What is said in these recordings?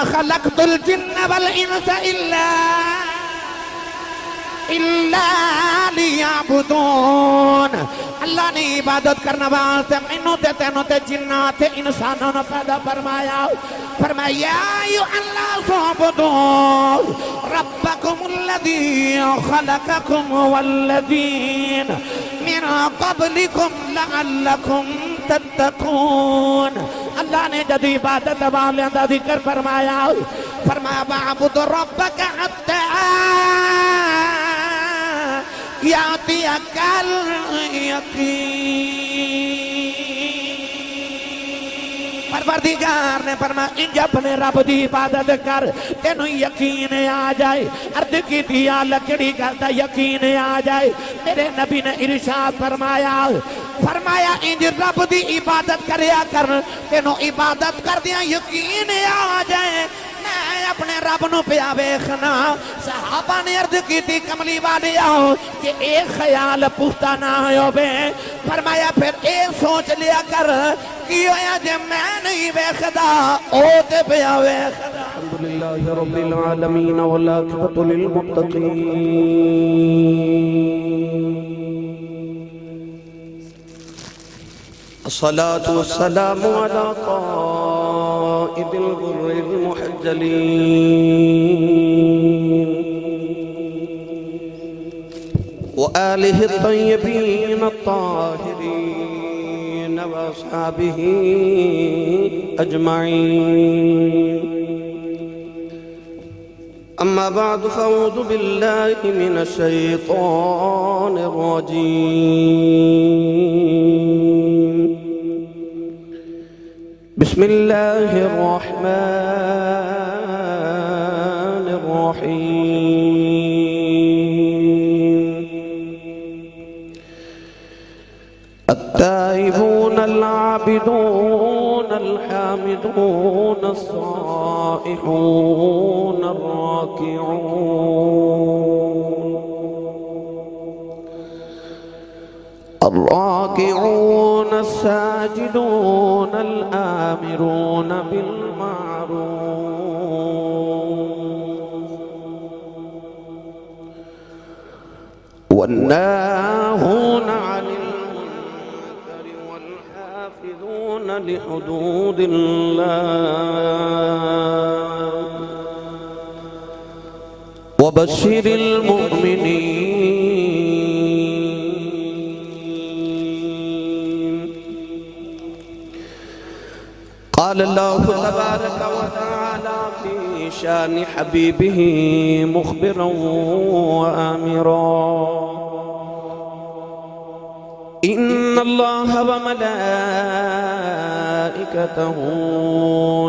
خلقت الجن والانس الا لیعبدون اللہ نے عبادت کرنا واسطے مینوں تے تینوں تے جنات تے انسانوں نے پیدا فرمایا فرمایا ایھا الناس اعبدوا ربکم الذی خلقکم والذین من قبلکم لعلکم تتقون اللہ نے جب عبادت والیاں دا ذکر فرمایا وَاعْبُدْ رَبَّكَ حَتَّى يَأْتِيَكَ الْيَقِينُ پروردگار نے فرمایا انج اپنے رب دی عبادت کر تینوں یقین آ جائے عرض کی دیا لکڑی کرتا یقین آ جائے میرے نبی نے ارشاد فرمایا انج رب دی عبادت کریا کر تینوں عبادت کر دیا یقین آ جائے میں اپنے رب نو پیا ویکھنا صحابہ نے عرض کی تھی کملی والیا کہ ایک خیال پختہ نہ ہوئے فرمایا پھر ایک سوچ لیا کر کی ہویا جے میں نہیں ویکھدا او تے پیا ویکھدا الحمدللہ رب العالمین والعاقبۃ للمتقین الصلاة والسلام على قائد الغر المحجلين وآله الطيبين الطاهرين وأصحابه أجمعين أما بعد فأعوذ بالله من الشيطان الرجيم بسم الله الرحمن الرحيم التائبون العابدون الحامدون الصائحون الراكعون الساجدون الآمرون بالمعروف والناهون عن المنكر والحافظون لحدود الله وبشر المؤمنين قال الله تبارك وتعالى في شان حبيبه مخبرا وآمرا إن الله وملائكته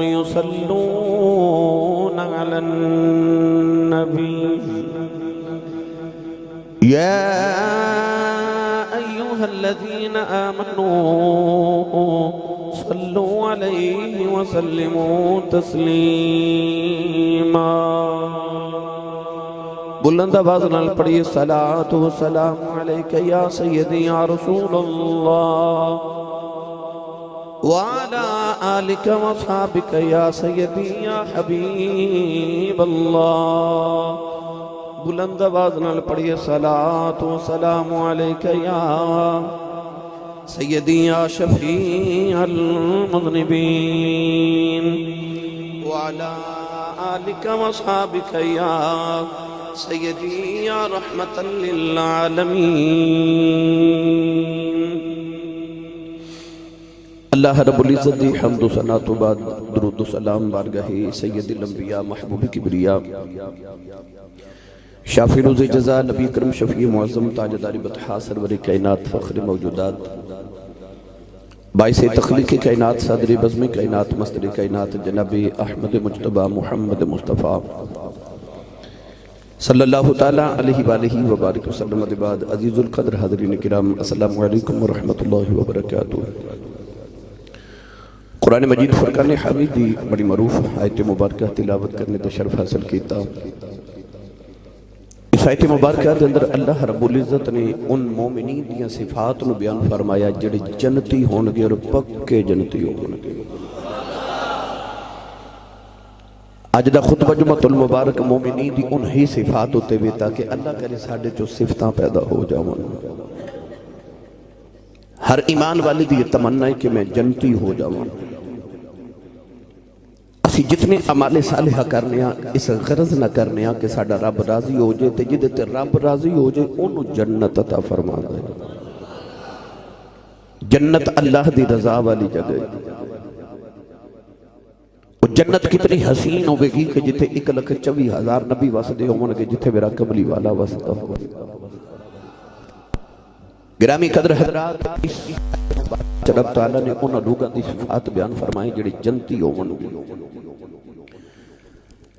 يصلون على النبي يا أيها الذين آمنوا صلوا عليه وسلموا تسلیما بلند آواز نال پڑھیے صلاۃ و سلام علیک یا سیدی یا رسول اللہ وعلی آلک و اصحابک یا سیدی یا حبیب اللہ بلند آواز نال پڑھیے صلاۃ و سلام علیک یا سیدی یا شفیع المذنبین وعلا آلک و اصحابک یا سیدی یا رحمتا للعالمین اللہ رب العزت دی حمد و ثنا تو بعد درود و سلام بارگاہ سید الانبیاء محبوب کبریا شافی روز جزا نبی کرم شفیع معظم تاجدار بطحا سرور کائنات فخر موجودات باعث تخلیق کائنات صدر بزم کائنات مصدر کائنات جناب احمد مجتبی محمد مصطفیٰ صلی اللہ تعالیٰ علیہ وآلہ وبارک وسلم بعد عزیز القدر حضرین کرام السلام علیکم ورحمت اللہ وبرکاتہ قرآن مجید فرقان حمید دی بڑی معروف آیت مبارکہ تلاوت کرنے دا شرف حاصل کیتا اس آیت مبارکہ دے اندر اللہ رب العزت نے ان مومنین دیا صفات نو بیان فرمایا جڑے جنتی ہونگے اور پکے جنتی ہونگے اج دا خطبہ جمعۃ المبارک مومنین دی انہی صفات ہوتے ہوئے تاکہ اللہ کرے ساڈے چو صفتاں پیدا ہو جاون۔ ہر ایمان والی دی یہ تمنا ہے کہ میں جنتی ہو جاؤں۔ اسی جتنے اعمال صالحہ کرنے ہیں اس غرض نہ کرنے ہیں کہ ساڈا رب راضی ہو جائے تے جدے تے رب راضی ہو جائے انہوں جنت عطا فرما دے۔ جنت اللہ دی رضا والی جگہ ہے۔ اور جنت کتنی حسین ہوگی کہ جتے 1,24,000 نبی واسدے ہوں گے جتے میرا قبلی والا واسدہ ہوگا۔ گرامی قدر حضرات رب تعالیٰ نے انہوں لوگوں دی صفات بیان فرمائی جڑی جنتی ہوں گے۔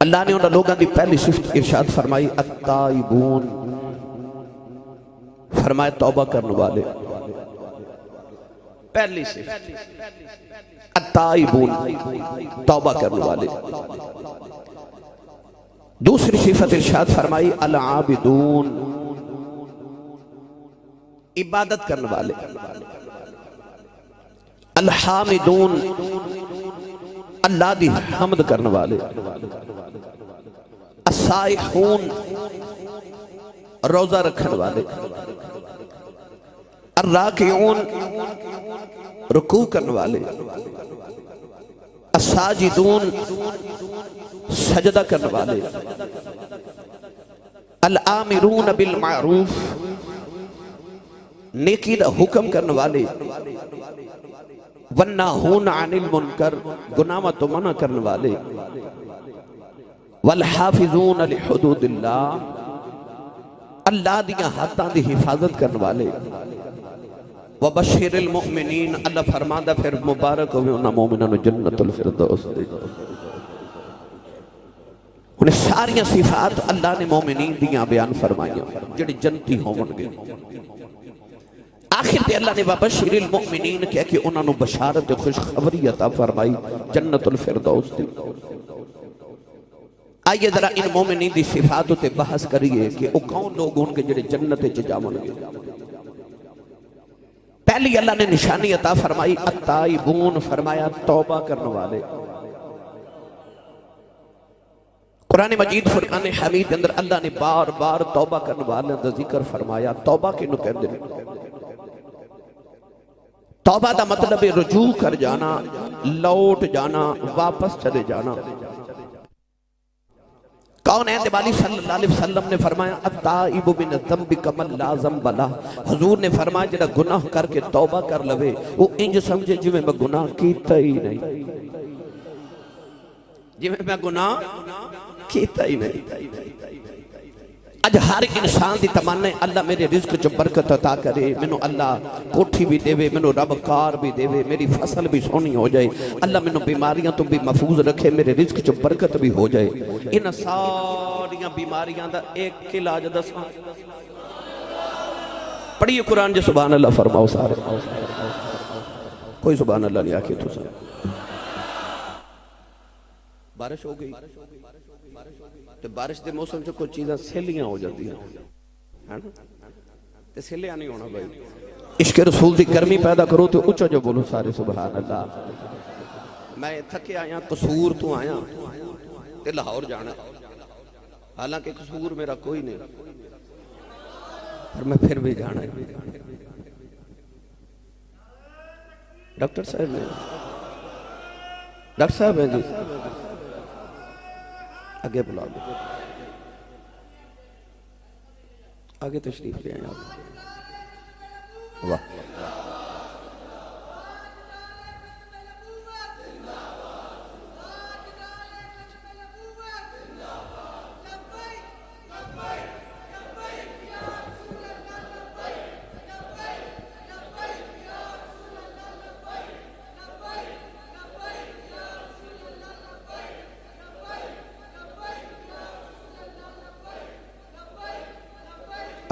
اللہ نے انہوں لوگوں دی پہلی صفت ارشاد فرمائی التائبون، فرمایا توبہ کرنے والے۔ پہلی صفت التائبون، توبہ کرنے والے۔ دوسری صفت ارشاد فرمائی العابدون، عبادت کرنے والے۔ الحامدون، اللہ دی حمد کرنے والے۔ السائحون، روزہ رکھنے والے۔ الراکعون، رکوع کرنے والے۔ الساجدون، سجدہ کرنے والے۔ الآمرون بالمعروف، نیکی دا حکم کرنے والے۔ والناہون عن المنکر، گناہ تو منع کرنے والے۔ والحافظون لحدود اللہ، اللہ دیا حداں دی حفاظت کرنے والے۔ وبشر المؤمنین، اللہ فرماندہ پھر مبارک ہوئے انہاں مومنان جنت الفردوس دے۔ انہیں ساریاں صفات اللہ نے مومنین دیاں بیان فرمائیاں جڑی جنتی ہوں گے۔ آخر تے اللہ نے وبشر المؤمنین کہہ کہ انہوں نے بشارت خوشخبری عطا فرمائی جنت الفردوس دی۔ آئیے ذرا ان مومنین دی صفاتوں تے بحث کریے کہ وہ کون لوگ ان کے جڑے جنت جاون گے۔ پہلی اللہ نے نشانی عطا فرمائی التائبون، فرمایا توبہ کرنے والے۔ قرآن مجید فرقان حمید اندر اللہ نے بار بار توبہ کرنے والے دا ذکر فرمایا۔ توبہ کے نکہن دے توبہ دا مطلب رجوع کر جانا، لوٹ جانا، واپس چلے جانا۔ کون ہے نبی صلی اللہ علیہ وسلم نے فرمایا التائب من الذنب کمن لا ذنب لہ، حضور نے فرمایا جڑا گناہ کر کے توبہ کر لوے وہ انج سمجھے جو میں گناہ کیتا ہی نہیں، جو میں گناہ کیتا ہی نہیں۔ اج ہر انسان دی تمنا ہے اللہ میرے رزق چ برکت عطا کرے، مینوں اللہ کوٹھی بھی دے، مینوں رب کار بھی دے، میری فصل بھی سونی ہو جائے، اللہ مینوں بیماریاں تو بھی محفوظ رکھے، میرے رزق چ برکت بھی ہو جائے۔ ان ساریاں بیماریاں دا ایک علاج دساں، پڑھیے قرآن جو سبحان اللہ فرماؤ سارے، کوئی سبحان اللہ نہیں آکھے تو سن۔ بارش ہو گئی تو بارش دے موسم سے کوئی چیزیں سیلیاں ہو جاتی ہیں، تو سیلیاں نہیں ہونا بھائی۔ عشق رسول دی گرمی پیدا کرو تو اچھا جو بولو سارے سبحان اللہ۔ میں تھکے آیا قصور تو آیا تے لاہور جانا، حالانکہ قصور میرا کوئی نہیں، پر میں پھر بھی جانا ہے۔ ڈاکٹر صاحب نے، ڈاکٹر صاحب ہیں جی، آگے بلا دو، آگے تشریف لے آئیں آپ۔ واہ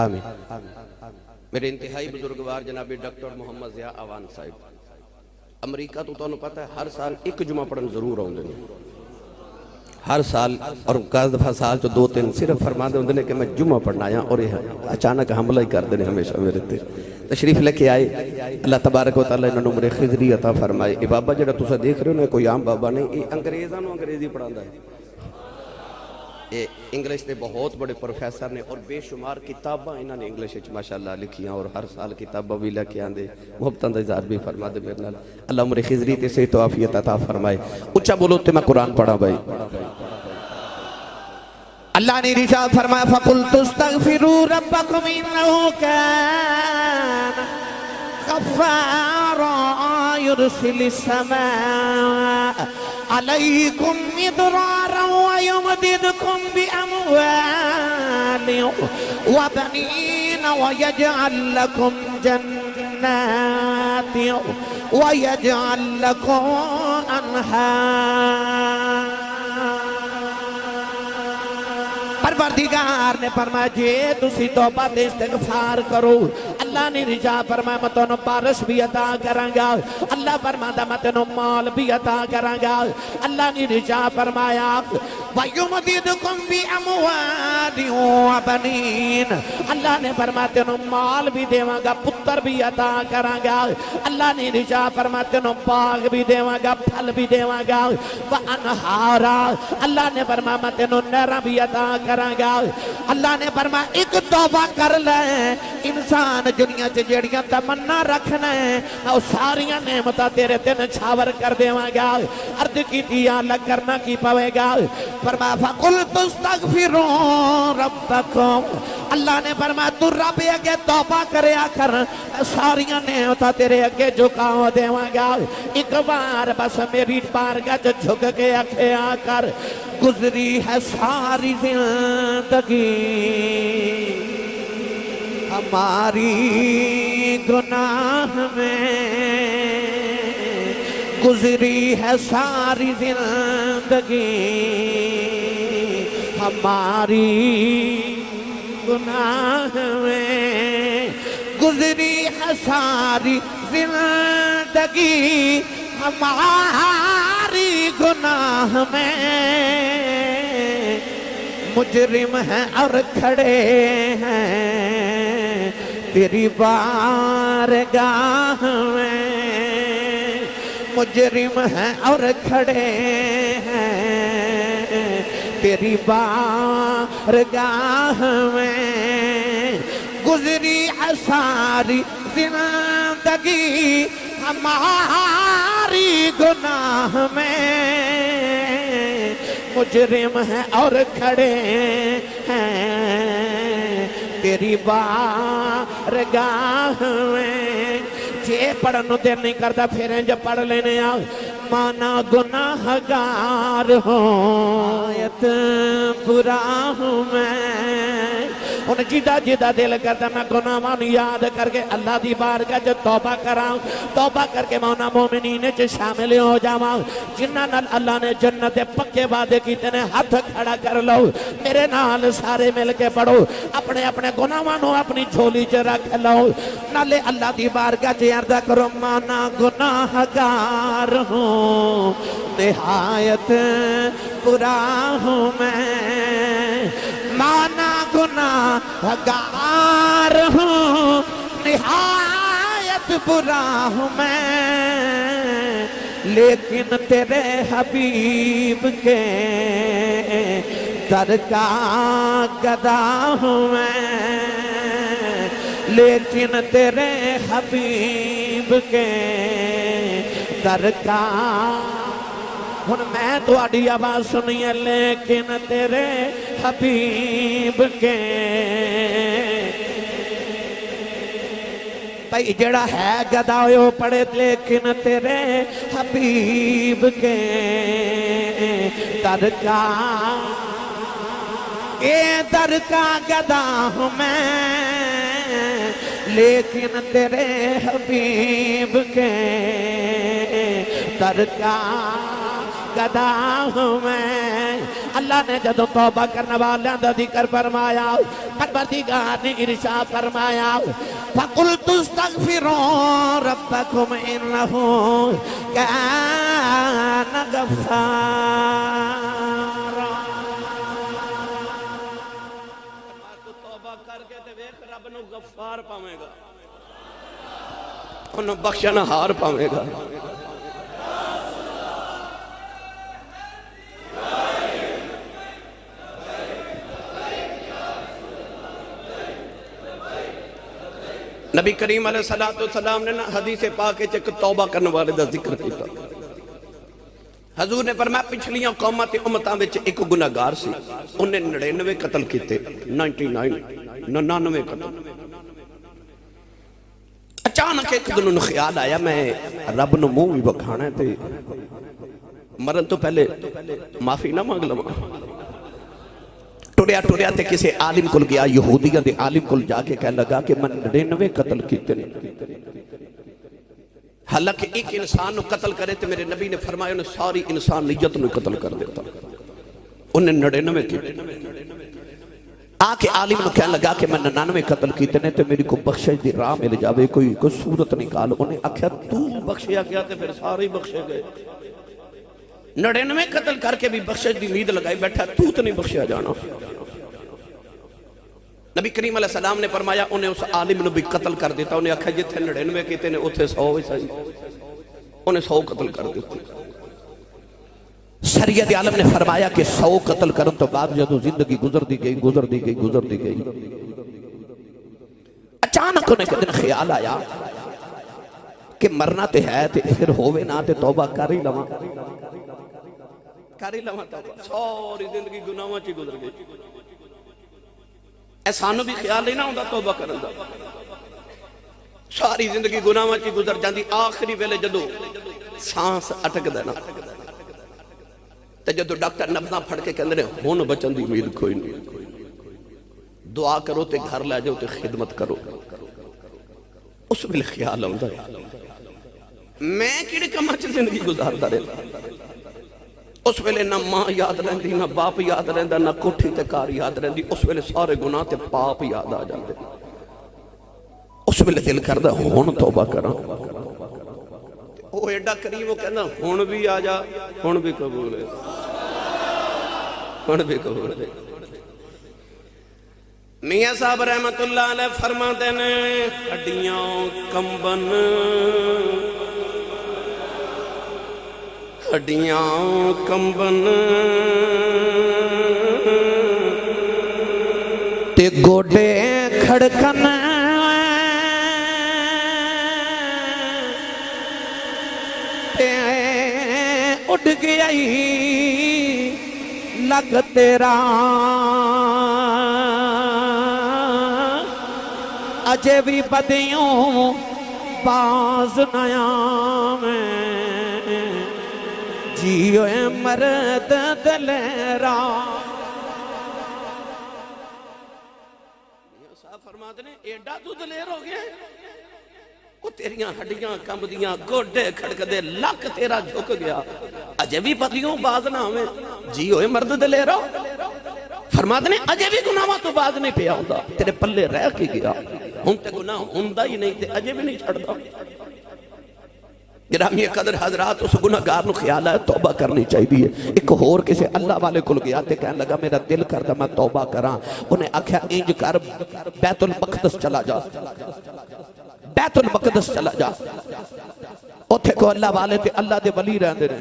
آمین۔ میرے انتہائی بزرگوار جناب ڈاکٹر محمد ضیاء آوان صاحب امریکہ تو انہوں پتہ ہے ہر سال ایک جمعہ پڑھن ضرور آؤں دے، ہر سال، اور کاز دفعہ سال جو 2-3 صرف فرما دے ہوندے کہ میں جمعہ پڑھنا آیا، اور یہ اچانک حملہ ہی کر دینے ہمیشہ میرے تے تشریف لے کے آئے۔ اللہ تبارک و تعالیٰ انہوں عمر خضری عطا فرمائے۔ یہ بابا جڑا تسا دیکھ رہے ہو نا کوئی عام بابا نہیں، یہ انگریزاں نو انگریزی پڑھاندا ہے، انگلش دے بہت بڑے پروفیسر نے اور بے شمار کتاباں انہوں نے انگلش ماشاءاللہ لکھیاں اور ہر سال کتاباں بھی لکھے آندے محبتاں دا اظہار بھی فرما دے میرے نال اللہ عمر خضری تے صحت و عافیت عطا فرمائے اچھا بولو تے میں قرآن پڑھا بھائی اللہ نے ارشاد فرمایا فَقُلْتُ اسْتَغْفِرُوا رَبَّكُمْ إِنَّهُ كَانَ غَفَّارًا يُرْسِلِ السَّمَاءَ عَلَيْكُمْ مِدْرَارًا وَيُمْدِدْكُمْ بِأَمْوَالٍ وَبَنِينَ وَيَجْعَلْ لَكُمْ جَنَّاتٍ وَيَجْعَلْ لَكُمْ أَنْهَارًا پروردگار نے فرمایا جے تسی توبہ تے استغفار کرو اللہ نے رجا فرمایا میں تنوں بارش بھی عطا کروں گا اللہ فرمایا میں تنوں مال بھی عطا کروں گا اللہ نے رجا فرمایا وَيُمْدِدْكُمْ بِأَمْوَالٍ وَبَنِينَ اللہ نے فرمایا تنوں مال بھی دیواں گا پتر بھی عطا کروں گا اللہ نے رجا فرمایا تنوں باغ بھی دیواں گا پھل بھی دیواں گا وَأَنْهَارًا اللہ نے فرمایا میں تنوں نہراں بھی عطا کروں گا اللہ نے فرمایا ایک توبہ کر لے انسان دنیا چ جڑیاں تمنا رکھنا ہے او ساریاں نعمتاں تیرے تے نچھاور کر دیواں گا عرض کیتی یا اللہ کرنا کی پوے گا فرمایا فَقُلْتُ اسْتَغْفِرُوا رَبَّكُمْ اللہ نے فرمایا تو رب اگے توبہ کریا کر ساریاں نعمتاں تیرے اگے جھکاؤ دیواں گا ایک بار بس میری بارگاہ چ جھک کے آکھیا کر گزری ہے ساری زندگی ہماری گناہ میں گزری ہے ساری زندگی ہماری گناہ میں گزری ہے ساری زندگی ہماری گناہ میں مجرم ہیں اور کھڑے ہیں تیری بارگاہ میں مجرم ہیں اور کھڑے ہیں تیری بارگاہ میں گزری ہے ساری زندگی ہماری گناہ میں مجرم ہیں اور کھڑے ہیں تیری بارگاہ میں جے پڑھنو دیر نہیں کرتا پھر جو پڑھ لینے آؤ مانا گناہگار ہوں آیت برا ہوں میں ان جیدہ جیدہ دل کرتا میں گناہوں یاد کر کے اللہ دی بارگاہ جو توبہ کراؤں توبہ کر کے مونا مومنین چ شامل ہو جاؤں جنہ نال اللہ نے جنت پکے وعدے کی تینے ہاتھ کھڑا کر لو میرے نال سارے مل کے پڑھو اپنے اپنے گناہوں اپنی جھولی چ رکھ لو نالے اللہ دی بارگاہ چ عرض کرو مانا گناہگار ہوں نہایت برا ہوں میں مانا گناہگار ہوں نہایت برا ہوں میں لیکن تیرے حبیب کے در کا گدا ہوں میں لیکن تیرے حبیب کے در کا ہن میں تو آڈی آواز سنی ہے لیکن تیرے حبیب کے بھائی جڑا ہے گدا ہوئے پڑے لیکن تیرے حبیب کے در کا اے در کا گدا ہوں میں لیکن تیرے حبیب کے در کا گدا ہوں میں اللہ نے جدو توبہ کرنے والیاں دا ذکر فرمایا پروردگار نے ارشاد فرمایا فَقُلْتُ اسْتَغْفِرُوا رَبَّكُمْ إِنَّهُ كَانَ غَفَّارًا تو توبہ کر کے تے ویکھ رب نو غفار پاویں گا انہوں بخشنا ہار پاویں گا نبی کریم علیہ السلام نے حدیث پاک ایک توبہ کرنے والے دا ذکر کیتا. حضور نے فرمایا پچھلیاں قوماں تے امتاں وچ ایک گناہگار سی, انہیں 99 قتل کیتے, 99 قتل. اچانک ایک دن انہوں خیال آیا میں رب نو منہ بھی بکھانا ہے تے مرن تو پہلے معافی نہ مانگ لواں. ٹریا ٹریا تے کسی عالم کل گیا, یہودیاں دے عالم کل جا کے کہہ لگا کہ میں 99 قتل کیتے نہیں. حالانکہ ایک انسان نو قتل کرے تے میرے نبی نے فرمایا انہیں ساری انسانیت نو قتل کر دیتا. انہیں 99 کیتے. آکے عالم نو کہنے لگا کہ میں 99 قتل کیتے نے تے میری کو بخشش دی راہ مل جاوے, کوئی صورت نکال. انہیں آکھیا تو بخشیا گیا تے پھر سارے بخشے گئے. 99 قتل کر کے بھی بخشش دی امید لگائی بیٹھا, تو نہیں بخشیا جانا. نبی کریم علیہ السلام نے فرمایا انہیں اس عالم نے بھی قتل کر دیتا. انہیں آکھا جتھے 99 کیتے نے اتھے 100 ہی صحیح, انہیں 100 قتل کر دیتے. سید عالم نے فرمایا کہ 100 قتل کرن تو بعد جدو زندگی گزر دی گئی. اچانک انہیں کہ دن خیال آیا کہ مرنا تے ہے تے پھر ہووے نہ تے توبہ کر ہی لواں توبہ. ساری زندگی گناہاں چ گزر گئی. ایسانو بھی خیال نہیں نہ ہوندا توبہ کرن دا. ساری زندگی گناہاں چ گزر جاندی. آخری ویلے جدو سانس اٹک دا نا تے جدو ڈاکٹر نبضاں پھڑ کے کہندے نے ہن بچن دی امید کوئی نہیں, دعا کرو تے گھر لے جاؤ تے خدمت کرو. اس ویلے خیال آوندا ہے میں کیڑے کماں چ زندگی گزاردا رہا. اس ویلے نہ ماں یاد رہندی, نہ باپ یاد رہندا, نہ کوٹھی تے کار یاد رہندی. اس ویلے سارے گناہ تے پاپ یاد آ جاندے. اس ویلے دل کردا ہن توبہ کراں. وہ ایڈا کریم وہ کہنا ہن بھی آ جا, ہن بھی قبول ہے, ہن بھی قبول ہے. میاں صاحب رحمت اللہ علیہ فرماتے ہیں ہڈیاں کمبن, ہڈیاں کمبن تے گوڈے کھڑکن, تے اڑ گئی لگ تیرا اجے بھی بدیوں باز نیاں میں جیو مرد دلیرا. صاحب فرماتے ہیں ایڈا تو دلیر ہو گیا, وہ تیریاں ہڈیاں کمب دیاں, گوڈے کھڑک دے, لک تیرا جھک گیا, اجے بھی بدیوں باز نہ ہمیں جیو مرد دلیرا. فرماتے ہیں اجے بھی گناہاں تو باز نہیں پیا ہوندا, تیرے پلے رہ کے گیا. ہن تے گناہ ہوندا ہی نہیں تے اجے بھی نہیں چھڑدا. گرامی قدر حضرات اس گناہگار نو خیال ہے توبہ کرنی چاہیے. ایک اور کسی اللہ والے کل گیا تے کہنے لگا میرا دل کردا میں توبہ کراں. انہیں آکھیا انج کر بیت المقدس چلا جا, بیت المقدس چلا جا. اوتھے کو اللہ والے تے اللہ دے ولی رہندے نے,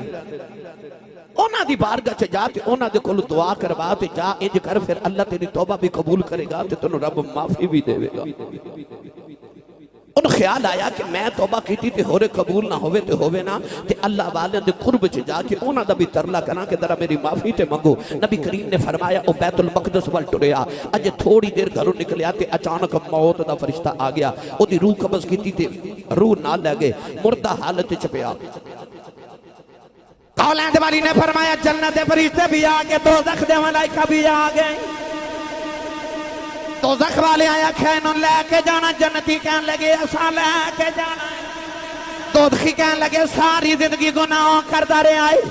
اونا دی بارگاہ چ جا تے اونا دے کول دعا کروا تے جا. انج کر پھر اللہ تیری توبہ بھی قبول کرے گا تے تینوں رب معافی بھی دے گا. ان خیال آیا کہ میں توبہ کیتی تے ہورے قبول نہ ہوئے تے ہوئے نا تے اللہ والے دے قرب چ جا کے اونا دا بھی ترلا کراں کہ ذرا میری معافی تے منگو. نبی کریم نے فرمایا او بیت المقدس ول ٹریا, اج تھوڑی دیر گھروں نکلیا تے اچانک موت دا فرشتہ آ گیا. او دی روح قبض کیتی تے روح نال لے گئے, مردہ حالت چ پیا. اولاد والی نے فرمایا جنت دے فرشتے بھی آ گئے, دوزخ دے ملائکہ بھی آ گئے. دوزخ والے آیا کھینوں لے کے جانا, جنتی کہنے لگے ایسا لے کے جانا. دوزخی کہنے لگے ساری زندگی گناہوں کردہ رہے آئے.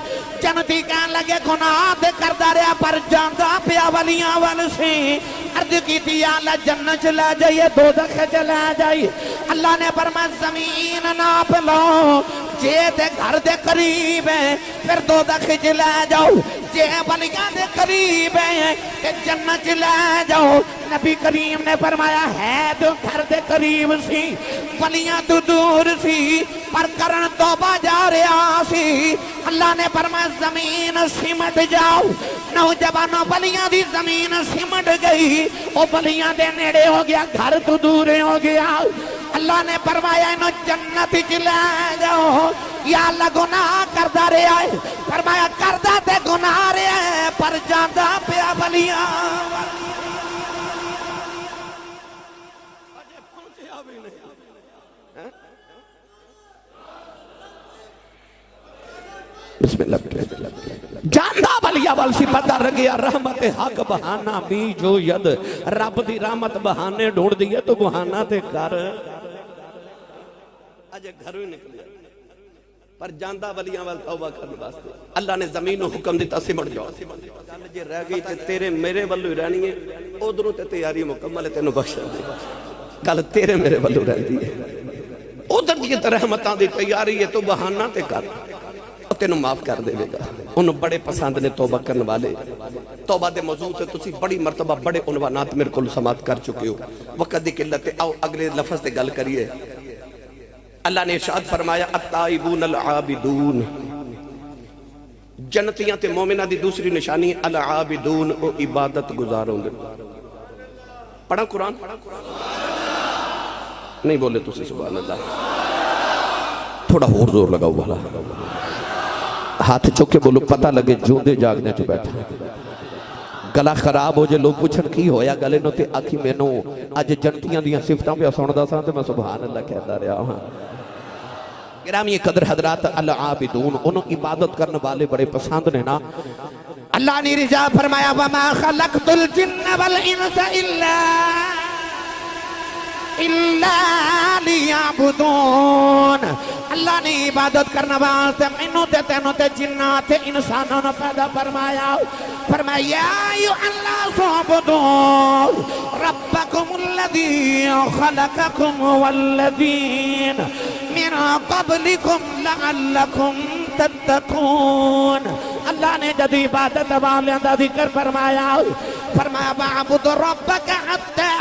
جنتی کہنے لگے گناہ دے کردہ رہے پر جاندہ پیا ولیاں والسی. عرض کی تھی اللہ جنت چلا جائیے, دوزخ چلا جائیے. اللہ نے فرمایا زمین ناپ لو, جے دے گھر دے قریب ہے پھر دوزخ چلا جاؤ, جے ولیاں دے قریب ہے کہ جنت چلا جاؤ. نبی کریم نے فرمایا ہے تو گھر دے قریب سی, ولیاں تو دور سی, پر کرن توبہ جا رہا سی. اللہ نے فرمایا زمین سمٹ جاؤ. نوجوانوں ولیاں دی زمین سمٹ گئی, او ولیاں دے نیڑے ہو گیا, گھر تو دور ہو گیا. اللہ نے فرمایا انہوں جنت چلے جاؤ یا اللہ گناہ کردہ رہا ہے فرمایا کردہ تے گناہ رہا ہے پر جاندہ پیا بلیاں بسم اللہ جاندہ بلیا والسی پتہ رگیا رحمت حق بہانا می جو ید رب دی رحمت بہانے ڈھونڈ دیئے تو بہانا تے کر اجے گھروں ہی نکلیا پر جاندہ ولیاں وال توبہ کرنے واسطے اللہ نے زمین و حکم دیتا سمڑ جاؤ گل جے رہ گئی تے تیرے میرے والو رہنی ہے ادھروں تے تیاری مکمل ہے تینوں بخشن دے گل تیرے میرے والو رہندی ہے ادھر دی رحمتاں دی تیاری ہے تو بہانہ تے کر تینوں معاف کر دے گا انہوں بڑے پسند نے توبہ کرنے والے توبہ دے موضوع تے تسی بڑی مرتبہ بڑے عنوانات میرے کو سماعت کر چکے ہو وقت دی قلت آؤ اگلے لفظ تے گل کریے اللہ نے ارشاد فرمایا التائبون العابدون جنتیاں تے مومنہ دی دوسری نشانی العابدون او عبادت گزاروں گے پڑھا قرآن نہیں بولے تسی سبحان اللہ تھوڑا اور زور لگاؤ بھلا ہاتھ چوکے بولو پتہ لگے جوندے جاگنے چو بیٹھا گلا خراب ہو جے لوگ پوچھن کی ہویا گلے نو تے آکھی میں نو آج جنتیاں دیاں صفتاں پہ سوندہ ساں تے میں سبحان اللہ کہتا رہا ہاں گرامی قدر حضرات العابدون انہوں عبادت کرنے والے بڑے پسند نے نا اللہ نے رجا فرمایا وَمَا خَلَقْتُ الْجِنَّ وَالْإِنسَ إِلَّا لِيَعْبُدُونَ اللہ نے عبادت کرنا واسطے منوں تے تینوں تے جنات تے انسانوں نے پیدا فرمایا یا ایھا الناس اعبدوا ربکم الذی خلقکم والذین من قبلکم لعلکم تتقون اللہ نے جد عبادت والیاں دا ذکر فرمایا وَاعْبُدْ رَبَّكَ حَتَّى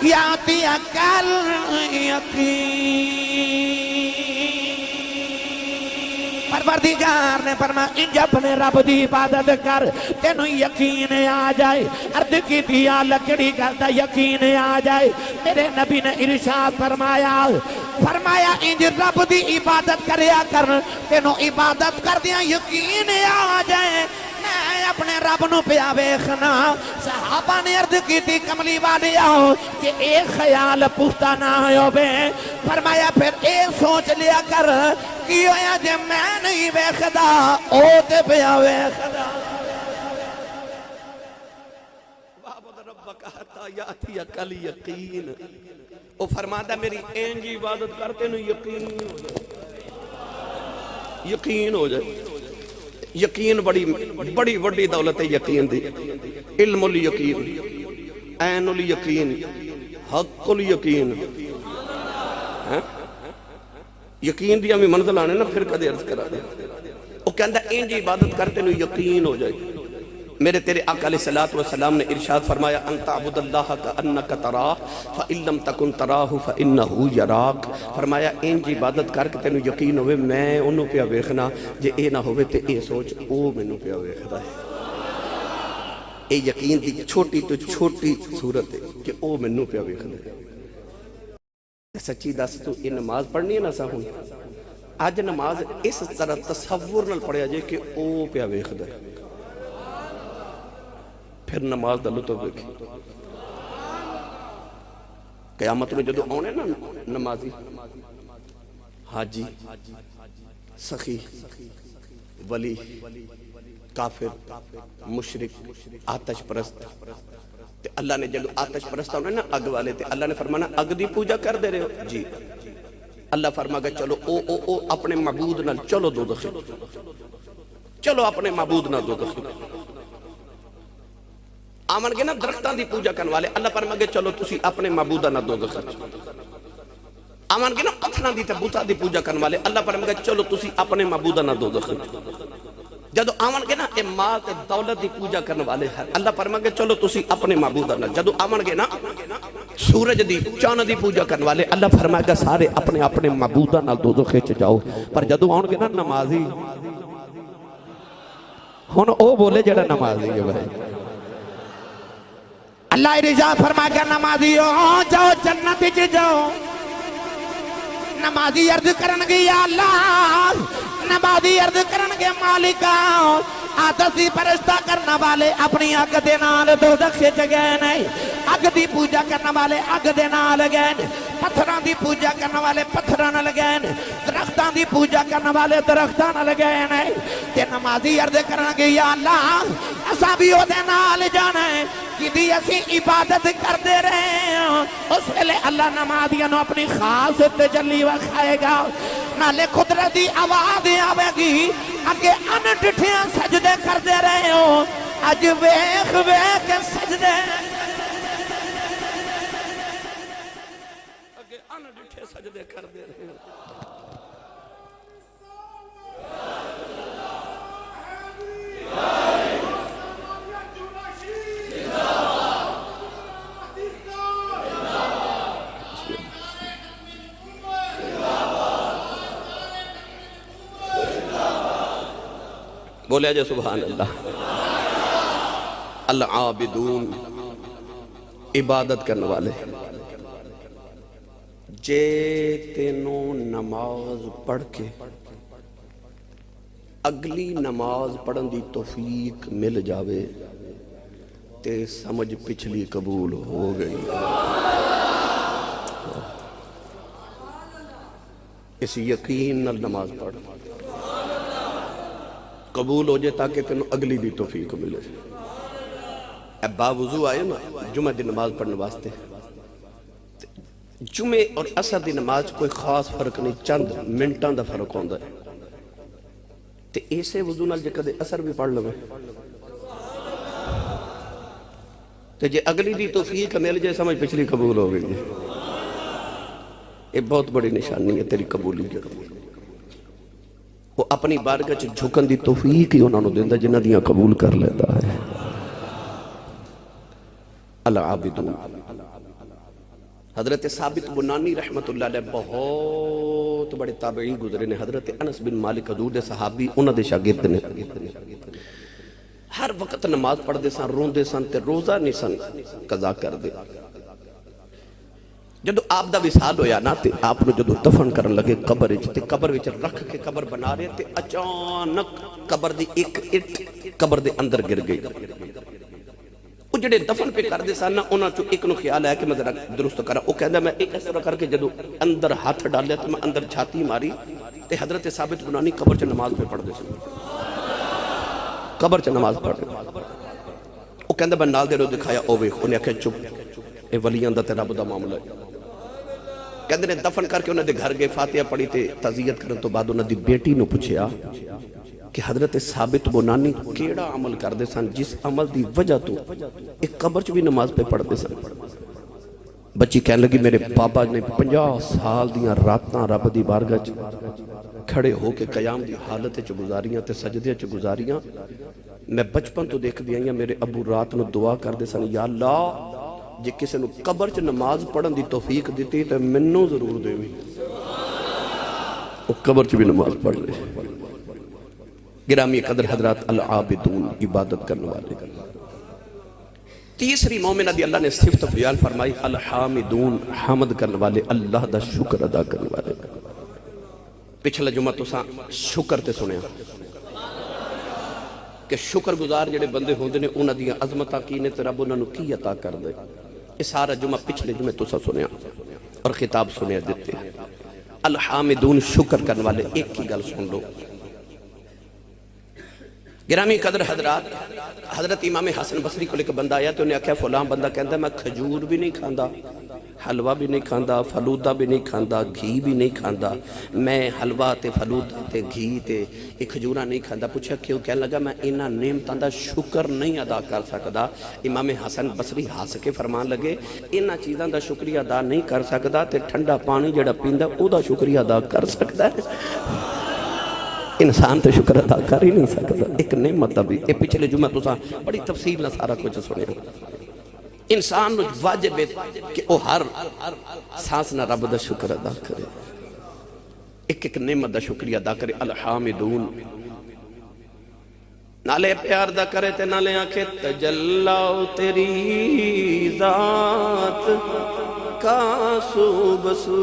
يَأْتِيَكَ الْيَقِينُ پروردگار نے فرمایا انج اپنے رب دی عبادت کر تینوں یقین آ جائے عرض کی دیا لکڑی کرتا یقین آ جائے میرے نبی نے ارشاد فرمایا انج رب دی عبادت کریا کر تینوں عبادت کر دیا یقین آ جائے میں اپنے رب نو پیا ویکھنا صحابہ نے عرض کی تھی کملی والے آؤ کہ ایک خیال پختہ نہ ہوئے فرمایا پھر اے سوچ لیا کر کی ہویا جے میں نہیں ویکھدا او تے پیا ویکھدا وَاعْبُدْ رَبَّكَ حَتَّى يَأْتِيَكَ الْيَقِينُ او فرماتا میری اینج عبادت کرتے نو یقین ہو جائے یقین بڑی بڑی دولت ہے یقین دی علم الیقین عین الیقین حق الیقین یقین دیا میں منزل آنے نا پھر کدے عرض کرا دے وہ کہندہ انج عبادت کرتے نو یقین ہو جائے میرے تیرے آقا علیہ السلام نے ارشاد فرمایا انت عبد اللہ کا انکا تراہ فَإِن لَمْ تَكُن تَرَاهُ فَإِنَّهُ يَرَاكَ فرمایا انج عبادت کر کے تینو یقین ہوئے میں انہوں پہ ویکھنا جے اے نہ ہوئے تے اے سوچ او منوں پہ ویکھدا ہے اے یقین دی چھوٹی تو چھوٹی صورت ہے کہ او منوں پہ ویکھدا ہے سچی دس تو یہ نماز پڑھنی ہے نا سا ہوں آج نماز اس طرح تصور نال پڑھیا جائے کہ او پہ ویکھدا ہے پھر نماز دا لطف دیکھی قیامت میں جدو آنے نا نمازی حاجی سخی ولی کافر مشرک آتش پرست تے اللہ نے جدو آتش پرست آنے نا اگ والے تے اللہ نے فرمانا اگ دی پوجا کر دے رہے ہو جی اللہ فرما گا چلو او اپنے معبود نال چلو دو دخل چلو اپنے معبود نال دو دخل آمن گے نا درختان دی پوجا کرنے والے اللہ فرما گے چلو تسی اپنے معبودہ نہ دو دخل آمن گے نا پتھران دی تے بوتا دی پوجا کرنے والے اللہ فرما گے چلو تسی اپنے معبودہ نہ دو دخل جدو آمن گے نا اے مال تے دولت دی پوجا کرنے والے اللہ فرما گے چلو تسی اپنے معبودہ نہ جدو آمن گے نا سورج دی چاند دی پوجا کرنے والے اللہ فرما گے سارے اپنے اپنے معبودہ نہ دو دخل جاؤ پر جدو آن گے نا نمازی ہن او بولے جڑا نمازی ہے بھائی اللہ ارشاد فرما کہ نمازیوں جاؤ جنت وچ جاؤ نمازی عرض کرنگے یا اللہ نمازی عرض کرنگے مالکا آدسی پرشتہ کرنا والے اپنی اگ دے نال دوزخ وچ گئے نہیں اگ دی پوجا کرنا والے اگ دے نال گئے پتھراں دی پوجا کرنا والے پتھراں نال گئے درختاں دی پوجا کرنا والے درختاں نال گئے نہیں تے نمازی عرض کرنگے یا اللہ اساں بھی او دے نال جانا ہے کہ اسی عبادت کرتے رہے ہیں اس ویلے اللہ نمازیاں نو اپنی خاص تجلی وکھائے گا نالے قدرتی آواز آوے گی اگے ان ڈٹھیاں سجدے کرتے رہے ہو اج ویکھ ویکھ کے سجدے اگے ان ڈٹھے سجدے کرتے رہے ہو بولے جے سبحان اللہ العابدون عبادت کرنے والے جے تینوں نماز پڑھ کے اگلی نماز پڑھن دی توفیق مل جاوے تے سمجھ پچھلی قبول ہو گئی اس یقین نال نماز پڑھ قبول ہو جائے تاکہ تینوں اگلی دی توفیق ملے اب باوضو آئے نا جمعہ دی نماز پڑھنے واسطے جمعہ اور عصر دی نماز کوئی خاص فرق نہیں چند منٹان دا فرق ہوندہ ہے تے ایسے وضو نال جے کدے عصر بھی پڑھ لوے تے جے اگلی دی توفیق مل جائے سمجھ پچھلی قبول ہو گئی یہ بہت بڑی نشانی ہے تیری قبولی کی وہ اپنی بارگاہ جھکن دی توفیق ہی انہوں نے دیندہ جنہ دیاں قبول کر لیتا ہے العابدون حضرت ثابت بنانی رحمت اللہ علیہ بہت بڑے تابعی گزرے نے حضرت انس بن مالک حضور دے صحابی انہوں دے شاگرد نے ہر وقت نماز پڑھ دے سن رون دے سن تے روزہ نہیں سن قضا کر دے جدو آپ دا وصال ہویا نا تے آپ نے جدو دفن کرن لگے قبر تے قبر وچ رکھ کے قبر بنا رہے تے اچانک قبر دی ایک اٹ قبر دے اندر گر گئی وہ جڑے دفن پہ کر دے سانا انہاں چو ایک نو خیال ہے کہ میں ذرا درست کرا وہ کہندا میں ایک اس طرح کر کے جدو اندر ہاتھ ڈال لیا تو میں اندر چھاتی ماری تے حضرت ثابت بنانی قبر چ نماز پہ پڑھ دے سن قبر چ نماز پڑھ دے وہ کہندا میں نال دے رو دکھایا او ویکھ انہیں کہ چپ اے ولیاں دا تے رب دا معاملہ ہے کہندے نے دفن کر کے انہوں نے گھر گئے فاتحہ پڑھی تے تعزیت کرن تو بعد انہوں نے بیٹی نو پوچھیا کہ حضرت ثابت بنانی کیڑا عمل کر دے سن جس عمل دی وجہ تو ایک قبر چ بھی نماز پہ پڑھ دے سن بچی کہنے لگی میرے بابا نے 50 سال دیاں راتاں رب دی بارگاہ چ کھڑے ہو کے قیام دی حالت چ گزاریاں تے سجدے چ گزاریاں میں بچپن تو دیکھ دیاں میرے ابو رات نو دعا کر دے سن یا اللہ جے کسے نو قبر چ نماز پڑھن دی توفیق دیتی تے منوں ضرور دے وی وہ قبر چ بھی نماز پڑھ لے گرامی قدر حضرات العابدون عبادت کرنے والے تیسری مومنہ دی اللہ نے صفت بیان فرمائی الحامدون حمد کرنے والے اللہ دا شکر ادا کرنے والے پچھلا جمعہ تو ساں شکر تے سنیا کہ شکر گزار جڑے بندے ہوندے نے انہاں دیاں عظمتاں کینے تے رب انہاں نو کی عطا کر دے یہ سارا جمعہ پچھلے جمعہ تو سا سنیا اور خطاب سنیا دیتے الحامدون شکر کرنے والے ایک کی گل سن لو گرامی قدر حضرات حضرت امام حسن بصری کو لے کے بندہ آیا تو انہیں کہا فلاں بندہ کہتا ہے میں کھجور بھی نہیں کھاندا حلوہ بھی نہیں کھاندا فلودہ بھی نہیں کھاندا گھی بھی نہیں کھاندا میں حلوہ تے فلودہ تے گھی تے ایک کھجورہ نہیں کھاندا پوچھا کیوں کہنے لگا میں انہاں نعمتاں دا شکر نہیں ادا کر سکدا امام حسن بصری ہنس کے فرمان لگے انہاں چیزاں دا شکریہ ادا نہیں کر سکدا تے ٹھنڈا پانی جڑا پیندا او دا شکریہ ادا کر سکدا ہے انسان تو شکر ادا کر ہی نہیں سکتا ایک نعمت بھی یہ پچھلے جمعہ تو بڑی تفصیل نہ سارا کچھ سنے انسان واجب ہے کہ وہ ہر سانس نہ رب دا شکر ادا کرے ایک ایک نعمت دا شکریہ ادا کرے الحامدون نالے پیار دا کرے تے نالے آنکھے تجلا تیری ذات کا سو بسو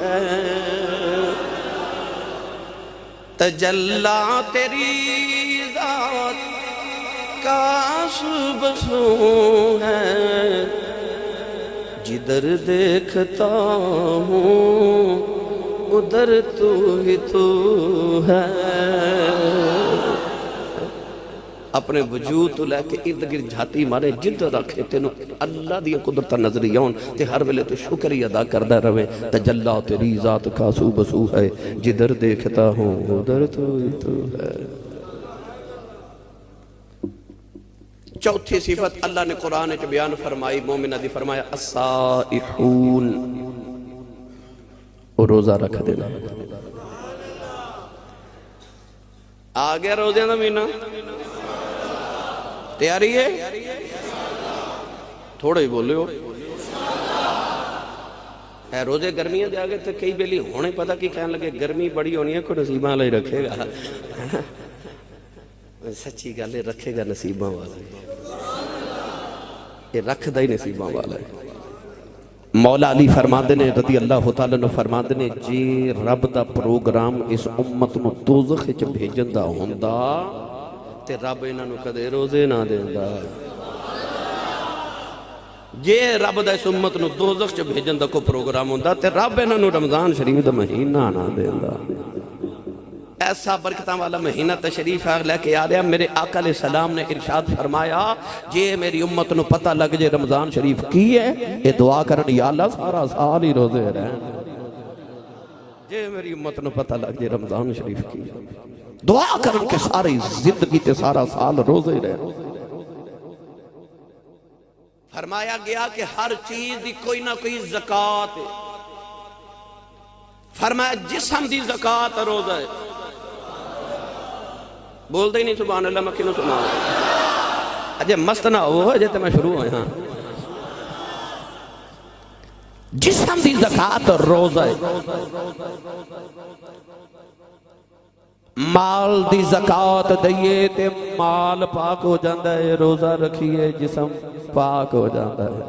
ہے، تجلا تیری ذات کا سو بسو ہے، جدھر دیکھتا ہوں ادھر تو ہی تو ہے۔ اپنے وجود تو لے کے ارد گرد جھاتی مارے، جدھر رکھے تینوں اللہ دی قدرت نظری آن تے ہر ویلے تو شکری ادا کردہ روے۔ تجلا تیری ذات کا سو بسو ہے، جدھر دیکھتا ہوں ادھر تو ہی تو ہے۔ چوتھی صفت اللہ نے قرآن کے بیان فرمائی، مومنہ دی فرمایا السائحون، اور روزہ رکھ دینا۔ آگیا روزے دا مہینہ، تیاری ہے؟ تھوڑا ہی بولے ہو ہے روزے گرمیاں دے آگے تو کئی بیلی ہونے پتہ کی کہنے لگے گرمی بڑی ہونی ہے، کوئی نصیبہ اللہ ہی رکھے گا۔ سچی گالے رکھے گا نصیبہ والا، یہ رکھ دا ہی نصیبہ والا ہے۔ مولا علی فرماندے نے رضی اللہ تعالیٰ نے فرماندے نے جی رب دا پروگرام اس امت نو دوزخ وچ بھیجن دا ہوندا تے رب انہاں نو کدے روزے نہ دیندا۔ جے رب دا اس امت نو دوزخ وچ بھیجن دا کو پروگرام ہوندا تے رب انہاں نو رمضان شریف دا مہینہ نہ دیندا۔ ایسا برکتاں والا مہینہ تشریف لے کے آ رہا، میرے آقا علیہ السلام نے ارشاد فرمایا جے میری امت نو پتہ لگ جے رمضان شریف کی ہے، یہ دعا کرن یا اللہ سارا سال ہی روزے رہن۔ جے میری امت نو پتہ لگ جے رمضان شریف کی ہے، دعا کرن کے ساری زندگی تے سارا سال روزے رہن۔ فرمایا گیا کہ ہر چیز دی کوئی نہ کوئی زکاة ہے، فرمایا جسم دی زکاة روزہ ہے۔ بول دے ہی نہیں سبحان اللہ، میں کینوں سبحان اللہ اجے مست نہ ہو، اجے تے میں شروع ہوئے ہاں۔ جسم دی زکاة روزہ ہے، مال دی زکاة دئیے تے مال پاک ہو جاندہ ہے، روزہ رکھیے جسم پاک ہو جاندہ ہے۔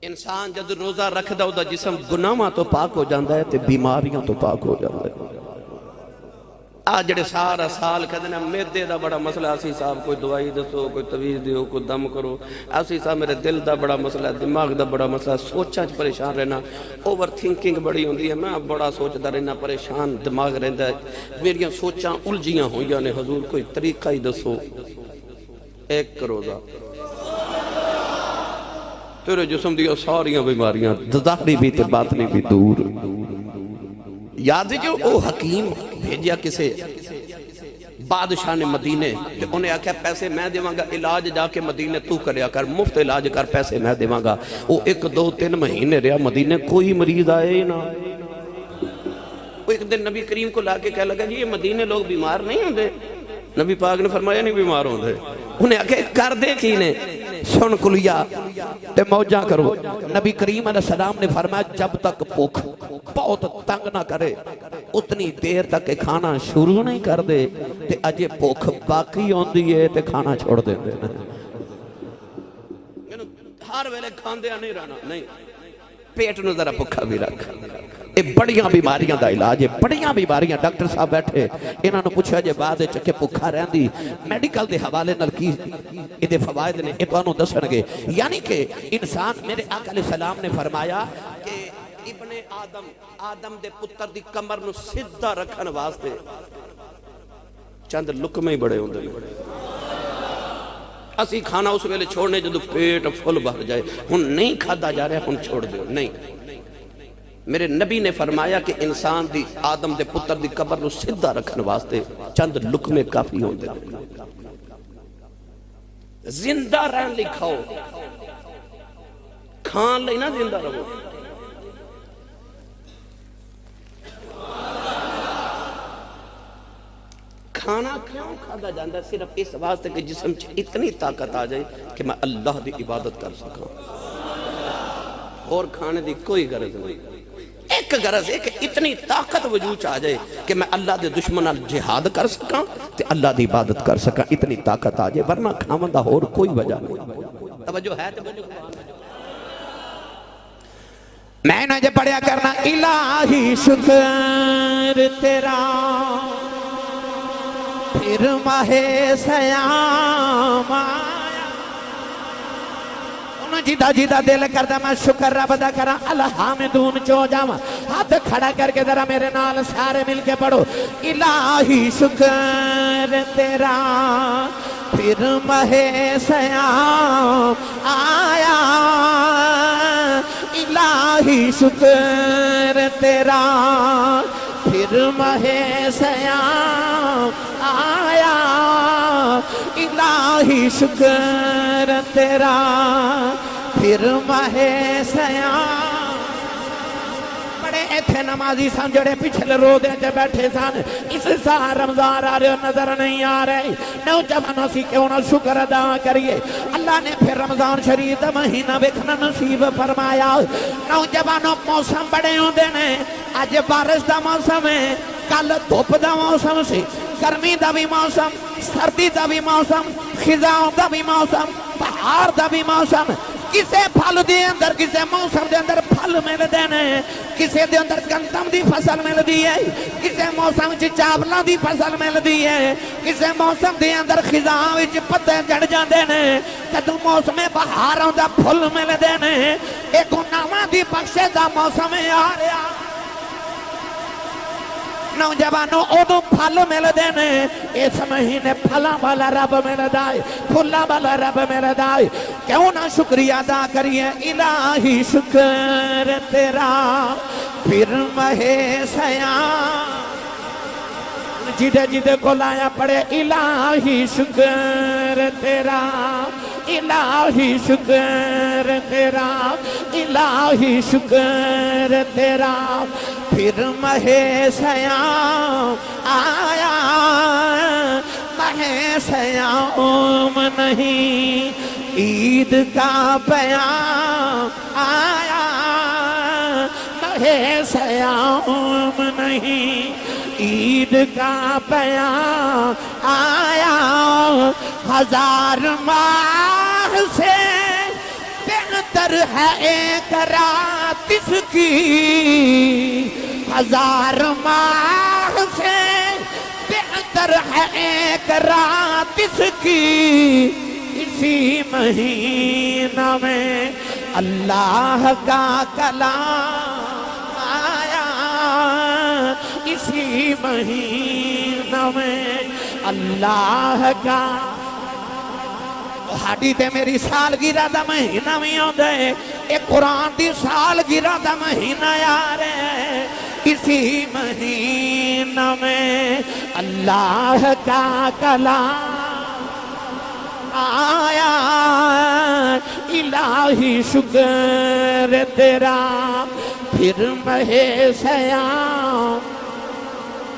انسان جد روزہ رکھ دا دا جسم گناہاں تو پاک ہو جاندہ ہے تے بیماریاں تو پاک ہو جاندہ ہے۔ آج جڑے سارا سال کہتے ہیں میدے دا بڑا مسئلہ، اسی صاحب کوئی دوائی دسو، کوئی تویز دیو، کوئی دم کرو، اسی صاحب میرے دل دا بڑا مسئلہ ہے، دماغ دا بڑا مسئلہ، سوچاں پریشان رہنا، اوور تھنکنگ بڑی ہوندی ہے، میں بڑا سوچدا رہنا، پریشان دماغ رہندا ہے، میریاں سوچاں الجھیاں ہوئیاں نے، حضور کوئی طریقہ ہی دسو۔ ایک روزہ تیرے جسم دیا ساریاں بیماریاں ظاہری بھی تے باطنی بھی دور۔ یاد ہے جو او حکیم بھیجیا کسے بادشاہ نے مدینے، انہیں آکھا پیسے میں دیواں گا، علاج جا کے مدینے تو کریا کر، مفت علاج کر، پیسے میں دیواں گا۔ وہ 1-2-3 مہینے رہا مدینے، کوئی مریض آئے ہی نہ۔ وہ ایک دن نبی کریم کو لا کے کہہ لگا جی یہ مدینے لوگ بیمار نہیں ہوں دے؟ نبی پاک نے فرمایا نہیں بیمار ہوں دے۔ انہیں آکھے کر دے کی نے سن کلیا تے موجہ کرو۔ نبی کریم علیہ السلام نے فرمایا جب تک بھوک بہت تنگ نہ کرے اتنی دیر تک کھانا شروع نہیں کر دے تے اجے بھوک باقی ہوندی ہے تے کھانا چھوڑ دے دے۔ ہر ویلے کھاندے نہیں رہنا، نہیں، پیٹ نو ذرا بھکھا بھی رکھ۔ یہ بڑیاں بیماریاں دا علاج ہے، بڑیاں بیماریاں۔ ڈاکٹر صاحب بیٹھے انہاں نو پوچھا جے بعد چکے بھکھا رہندی میڈیکل دے حوالے نال کی ایدے فوائد نے اے تانوں دسن گے۔ یعنی کہ انسان، میرے آقا علیہ السلام نے فرمایا کہ ابن آدم دے پتر دی کمر نو سدھا رکھن واسطے چند لقمے ہی بڑے ہوندے۔ اسی کھانا اس ویلے چھوڑنے جدو پیٹ فل بھر جائے، ہن نہیں کھادا جا رہا، ہن چھوڑ دیو، نہیں۔ میرے نبی نے فرمایا کہ انسان دی آدم دے پتر دی قبر نو سدھا رکھن واسطے چند لقمے کافی ہوندے۔ زندہ رہن لکھاؤ، کھان لئی نہ زندہ رہو۔ کھانا کیوں کھادا جاندہ صرف اس واسطے کہ جسم اتنی طاقت آ جائے کہ میں اللہ دی عبادت کر سکاں، اور کھانے دی کوئی غرض نہیں۔ ایک ایک غرض ہے کہ اتنی طاقت وجود آ جائے کہ میں اللہ دے دشمنہ جہاد کر سکاں تے اللہ دی عبادت کر سکاں، اتنی طاقت آ جائے، ورنہ کھامندہ اور کوئی وجہ نہیں۔ توجہ ہے توجہ؟ میں نے جو پڑھیا کرنا الہی شکر تیرا پھر ماہ سیام آیا، انہوں جیدہ جیدہ دل کردہ میں شکر رب دا کرا الحامدون چو جاما، ہاتھ کھڑا کر کے ذرا میرے نال سارے مل کے پڑھو، الہی شکر تیرا پھر ماہ سیام آیا، الہی شکر تیرا پھر ماہ سیام آیا، الہی شکر تیرا پھر ماہ سیام۔ بڑے ایتھے نمازی سن جڑے پچھلے رو دے جے بیٹھے سن، اس سال رمضان آ رہے نظر نہیں آ رہے، نوجوانوں سی کیوں نہ شکر ادا کریے، اللہ نے پھر رمضان شریف دا مہینہ ویکھنا نصیب فرمایا۔ نوجوانوں موسم بڑے ہوندے نے، اج بارش دا موسم ہے، کل دھوپ دا موسم سی، گرمی دا بھی موسم، سردی دا بھی موسم، خزاں دا بھی موسم، بہار دا بھی موسم، کسے پھل دے اندر کسے موسم دے اندر پھل مل دینے، کسے دے اندر گندم دی فصل مل دی ہے، کسے موسم چ چاولاں دی فصل مل دی ہے، کسے موسم دے اندر خزاں وچ پتے جڑ جاندے نے، جدوں موسم بہاراں دا پھل مل دینے، اے گناہاں دی بخشش دا موسم آ رہا، نوجوانوں ادو پھل مل دینے، اس مہینے پھلاں والا رب مل دائے، پھلاں والا رب مل دائے، کیوں نہ شکریہ ادا کریے، الہی شکر تیرا پھر ماہ سیام، جدے جدے کو لایا پڑے الہی شکر تیرا، الہی شکر تیرا، الہی شکر تیرا پھر ماہ سیام آیا، ماہ سیام نہیں عید کا پیام آیا، ماہ سیام نہیں عید کا پیام آیا، ہزار ماہ سے بہتر ہے ایک رات اس کی، ہزار ماہ سے بہتر ہے ایک رات اس کی، اسی مہینہ میں اللہ کا کلام آیا، اسی مہینہ میں اللہ کا ہاڑی تے میری سالگرہ دا مہینہ میں آدھے، ایک قرآن دی سالگرہ دا مہینہ آ رہے، اسی مہینہ میں اللہ کا کلام آیا، الہی شکر تیرا پھر ماہ سیام،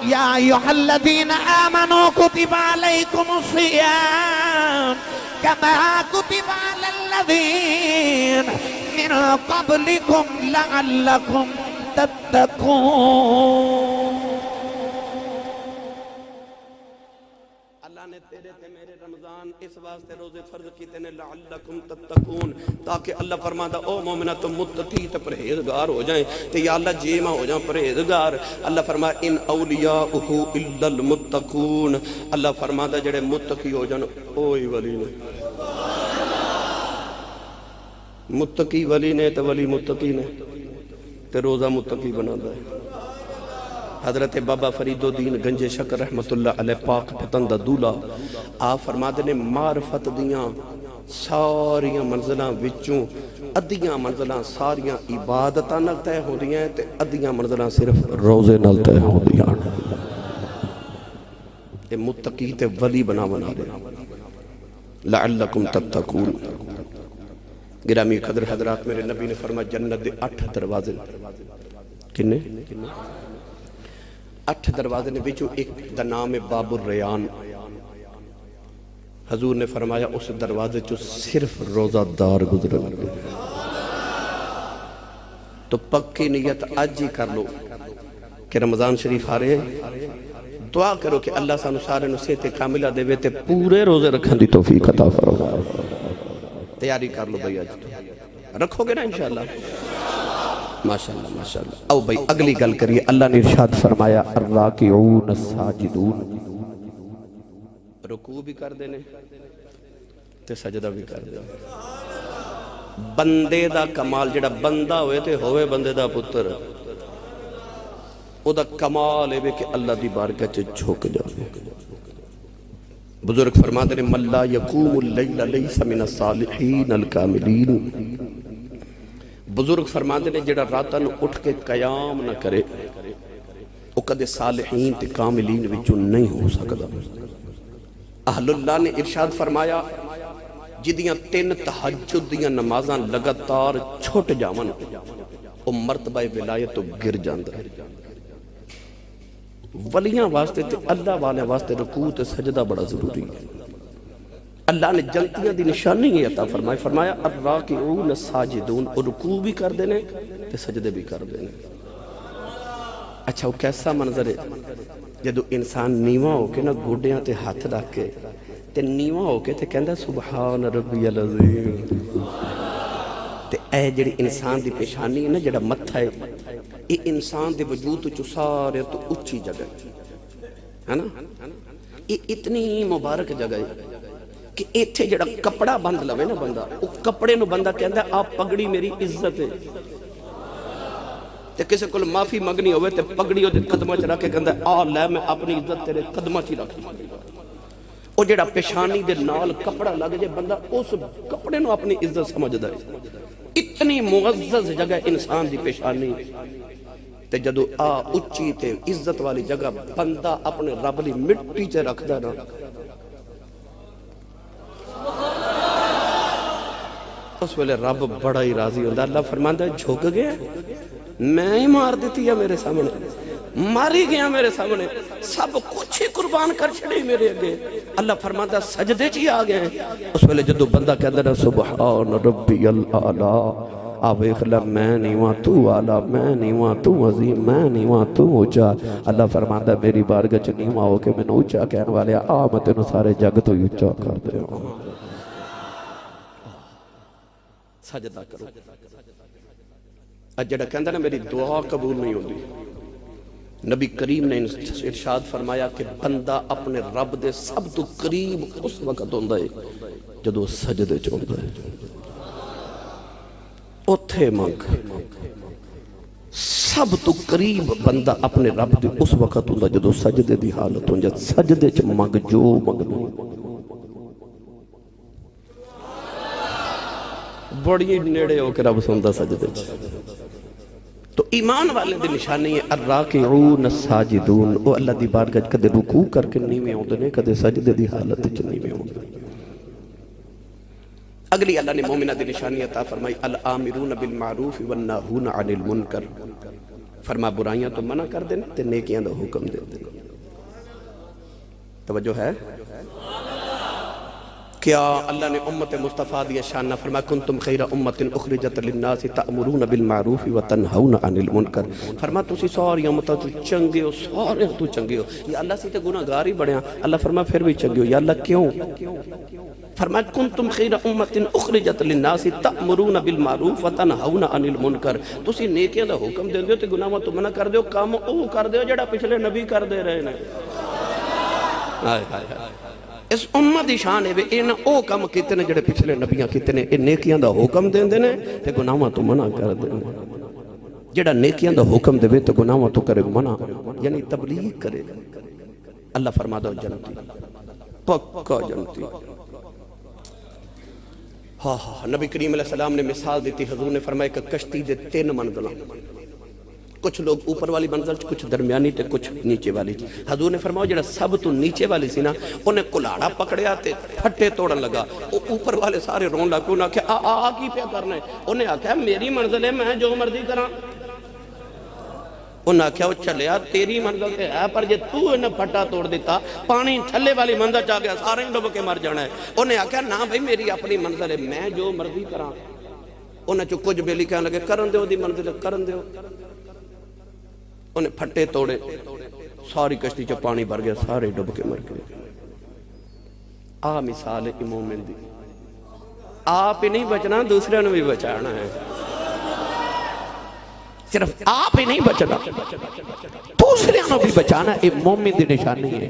یا ایھا الذین آمنوا کتب علیکم الصیام کما کتب علی الذین من قبلکم لعلکم تتقون۔ اللہ نے تیرے تے میرے رمضان اس واسطے روزے فرض کیتے نے لعلکم تتقون، تاکہ اللہ فرماتا او مومنہ تم متقی تے پرہیزگار ہو جائیں، تے یا اللہ جیمہ ہو جائیں پرہیزگار۔ اللہ فرماتا ان اولیاؤہ الا المتقون، اللہ فرماتا جڑے متقی ہو جائیں اوہی ولی نے، متقی ولی نے تے ولی متقی نے تے روزہ متقی بنا دا ہے۔ حضرت بابا فرید الدین گنج شکر رحمت اللہ علیہ پاک پتن دا دولا آپ فرماتے نے معرفت دیاں ساریاں منزلہ وچوں ادیاں منزلہ ساریاں عبادتاں نال تے ہو دیاں تے ادیاں منزلہ صرف روزے نال تے ہو دیاں، تے متقی تے ولی بنا دے لعلکم تتقون۔ گرامی قدر حضرات میرے نبی نے فرمایا جنت دے 8 دروازے، کنے 8 دروازے نے بچو ایک دا نام ہے باب الریان، حضور نے فرمایا اس دروازے چو صرف روزہ دار گزرن، تو پکی نیت آج ہی کر لو کہ رمضان شریف آ رہے دعا کرو کہ اللہ سانو سارے نو صحت کاملہ دے تے پورے روزے رکھن دی توفیق عطا فرمائے. تیاری کر لو بھائی آج رکھو گے نا انشاءاللہ. ماشاءاللہ ماشاءاللہ. او بھائی اگلی گل کریے. اللہ نے ارشاد فرمایا الراکعون الساجدون. رکوع بھی کر دینے تے سجدہ بھی کر دینے. بندے دا کمال جڑا بندہ ہوئے تے ہوئے بندے دا پتر او دا کمال ہے کہ اللہ دی بارگاہ چ جھک جاوے. بزرگ فرماتے ہیں من لا یقوم اللیل لیس من الصالحین الکاملین. بزرگ فرماتے ہیں جڑا راتاں نو اٹھ کے قیام نہ کرے او کدے صالحین تے کاملین وچوں نہیں ہو سکدا. اہل اللہ نے ارشاد فرمایا جدیاں 3 تہجد دیاں نمازاں لگاتار چھوٹ جاون او مرتبہ ولایت تو گر جاندا ہے. ولیاں واسطے تے اللہ والے واسطے رکوع تے سجدہ بڑا ضروری ہے. اللہ نے جنتیاں دی نشانی یہ عطا فرمایا. فرمایا الراکعون الساجدون. اور رکوع بھی کر دینے تے سجدے بھی کر دینے. اچھا وہ کیسا منظر ہے جدو انسان نیواں ہو کے نا گوڑیاں تے ہاتھ رکھ کے تے نیواں ہو کے تے کہندہ سبحان ربی العظیم. تے اے جڑی انسان دی پیشانی ہے نا جڑا متھا ہے یہ انسان دے وجود چو سارے تو اچھی جگہ ہے نا. یہ اتنی مبارک جگہ ہے کہ ایتھے جڑا کپڑا بند لوے نا بندہ وہ کپڑے نو بندہ کہندہ ہے آپ پگڑی میری عزت ہے. تے کسے کل معافی مگنی ہوئے تے پگڑی ہو دے قدمہ چ رکھ کے کہندہ ہے آ لے میں اپنی عزت تیرے قدمہ چ رکھ. او جڑا پیشانی دے نال کپڑا لگ جے بندہ اس کپڑے نو اپنی عزت سمجھدا ہے. اتنی معزز جگہ انسان دی پیشانی تے جدو اچھی تے عزت والی جگہ بندہ اپنے رب لی مٹی چے رکھ دا نا اس ویلے رب بڑا ہی راضی ہوندہ. اللہ فرماندہ ہے جھوک گیا میں ہی مار دیتی ہے میرے سامنے ماری گیا میرے سامنے سب کچھ ہی قربان کر چھڑی میرے اگے. اللہ فرماندہ ہے سجدے چی آگئے ہیں. اس ویلے جدو بندہ کہتا ہے سبحان ربی العالی آویخ لہ میں نیواں تو آلہ میں نیواں تو عظیم میں نیواں تو اونچا. اللہ فرماندہ ہے میری بارگاہ چ نیواں ہو کے میں نے اونچا کہنے والے میں تینوں سارے جگ تو اونچا کر دے ہوں. سجدہ کرو. اجڑا کہندہ نا میری دعا قبول نہیں ہوتی. نبی کریم نے ارشاد فرمایا کہ بندہ اپنے رب دے سب تو قریب اس وقت ہوندہ ہے جدو سجدے چوندہ ہے. اتھے منگ سب تو قریب بندہ اپنے رب دے اس وقت ہوندہ جدو سجدے دی حالت ہوں. جد سجدے چ منگ جو منگنا بڑی نیڑے ہو کے رب سندہ سجدے چ. تو ایمان والے دی نشانی ہے الراکعون الساجدون. او اللہ دی بارگاہ کدے رکوع کر کے نیویں ہوندے نے کدے سجدے دی حالت وچ نیویں ہوندے. اگلی اللہ نے مومنہ دی نشانی عطا فرمائی الآمرون بالمعروف والناہون عن المنکر. فرما برائیاں تو منع کر دینا تے نیکیاں دا حکم دے دینا. توجہ ہے کیا اللہ نے امت مصطفیٰ دیا شان فرما کنتم خیر امت اخرجت للناس تأمرون بالمعروف وتنہون عن المنکر. فرما تسی ساری امتہ تو چنگے ہو سارے تو چنگے ہو. یا اللہ سے تے گناہگار ہی بڑے ہیں. اللہ فرما پھر بھی چنگے ہو. یا اللہ کیوں؟ فرما کنتم خیر امت اخرجت للناس تأمرون بالمعروف وتنہون عن المنکر. تسی نیکیاں دا حکم دے دیو تے گناہاں تو منع کر دیو. کام او کر دیو جڑا پچھلے نبی کر دے رہے نے. ہائے ہائے ہائے. اس امت دی شان ہے ان او کم کتنے جڑے پچھلے نبیاں کتنے ان نیکیاں دا حکم دیندے نے تے گناہاں تو منع کر دیندے. جڑا نیکیاں دا حکم دے تے گناہاں تو کرے منع یعنی تبلیغ کرے. اللہ فرماتا ہے جنتی پکا جنتی. ہاں ہاں نبی کریم علیہ السلام نے مثال دیتی. حضور نے فرمایا کہ کشتی دے 3 منزلاں کچھ لوگ اوپر والی منزل کچھ درمیانی تے کچھ نیچے والی. حضور نے فرمایا جڑا سب تو نیچے والی سی نا انہیں کلاڑا پکڑیا تے پھٹے توڑن لگا. اوپر والے سارے رون لگے. انہیں آکھا آ کی پیا کرنا ہے. انہیں آکھا میری منزل ہے میں جو مرضی کراں. انہیں آکھا وہ چلیا تیری منزل تے ہے پر جے تو انہیں پھٹا توڑ دیتا پانی تھلے والی منزل چاہ گیا سارے ڈوب کے مر جانا ہے. انہیں آکھا نا بھائی میری اپنی منزل ہے میں جو مرضی کراں. انہیں چو کچھ بیلی کہنے لگے کرن دیو دی منزل کرن دیو انہیں پھٹے توڑے ساری کشتی چو پانی بھر گیا سارے ڈب کے مر گئے مثال ہے مومن دی آپ ہی نہیں بچنا دوسرے نے بھی بچانا ہے صرف آپ ہی نہیں بچنا دوسرے نے بھی بچانا یہ مومن دی نشانی ہے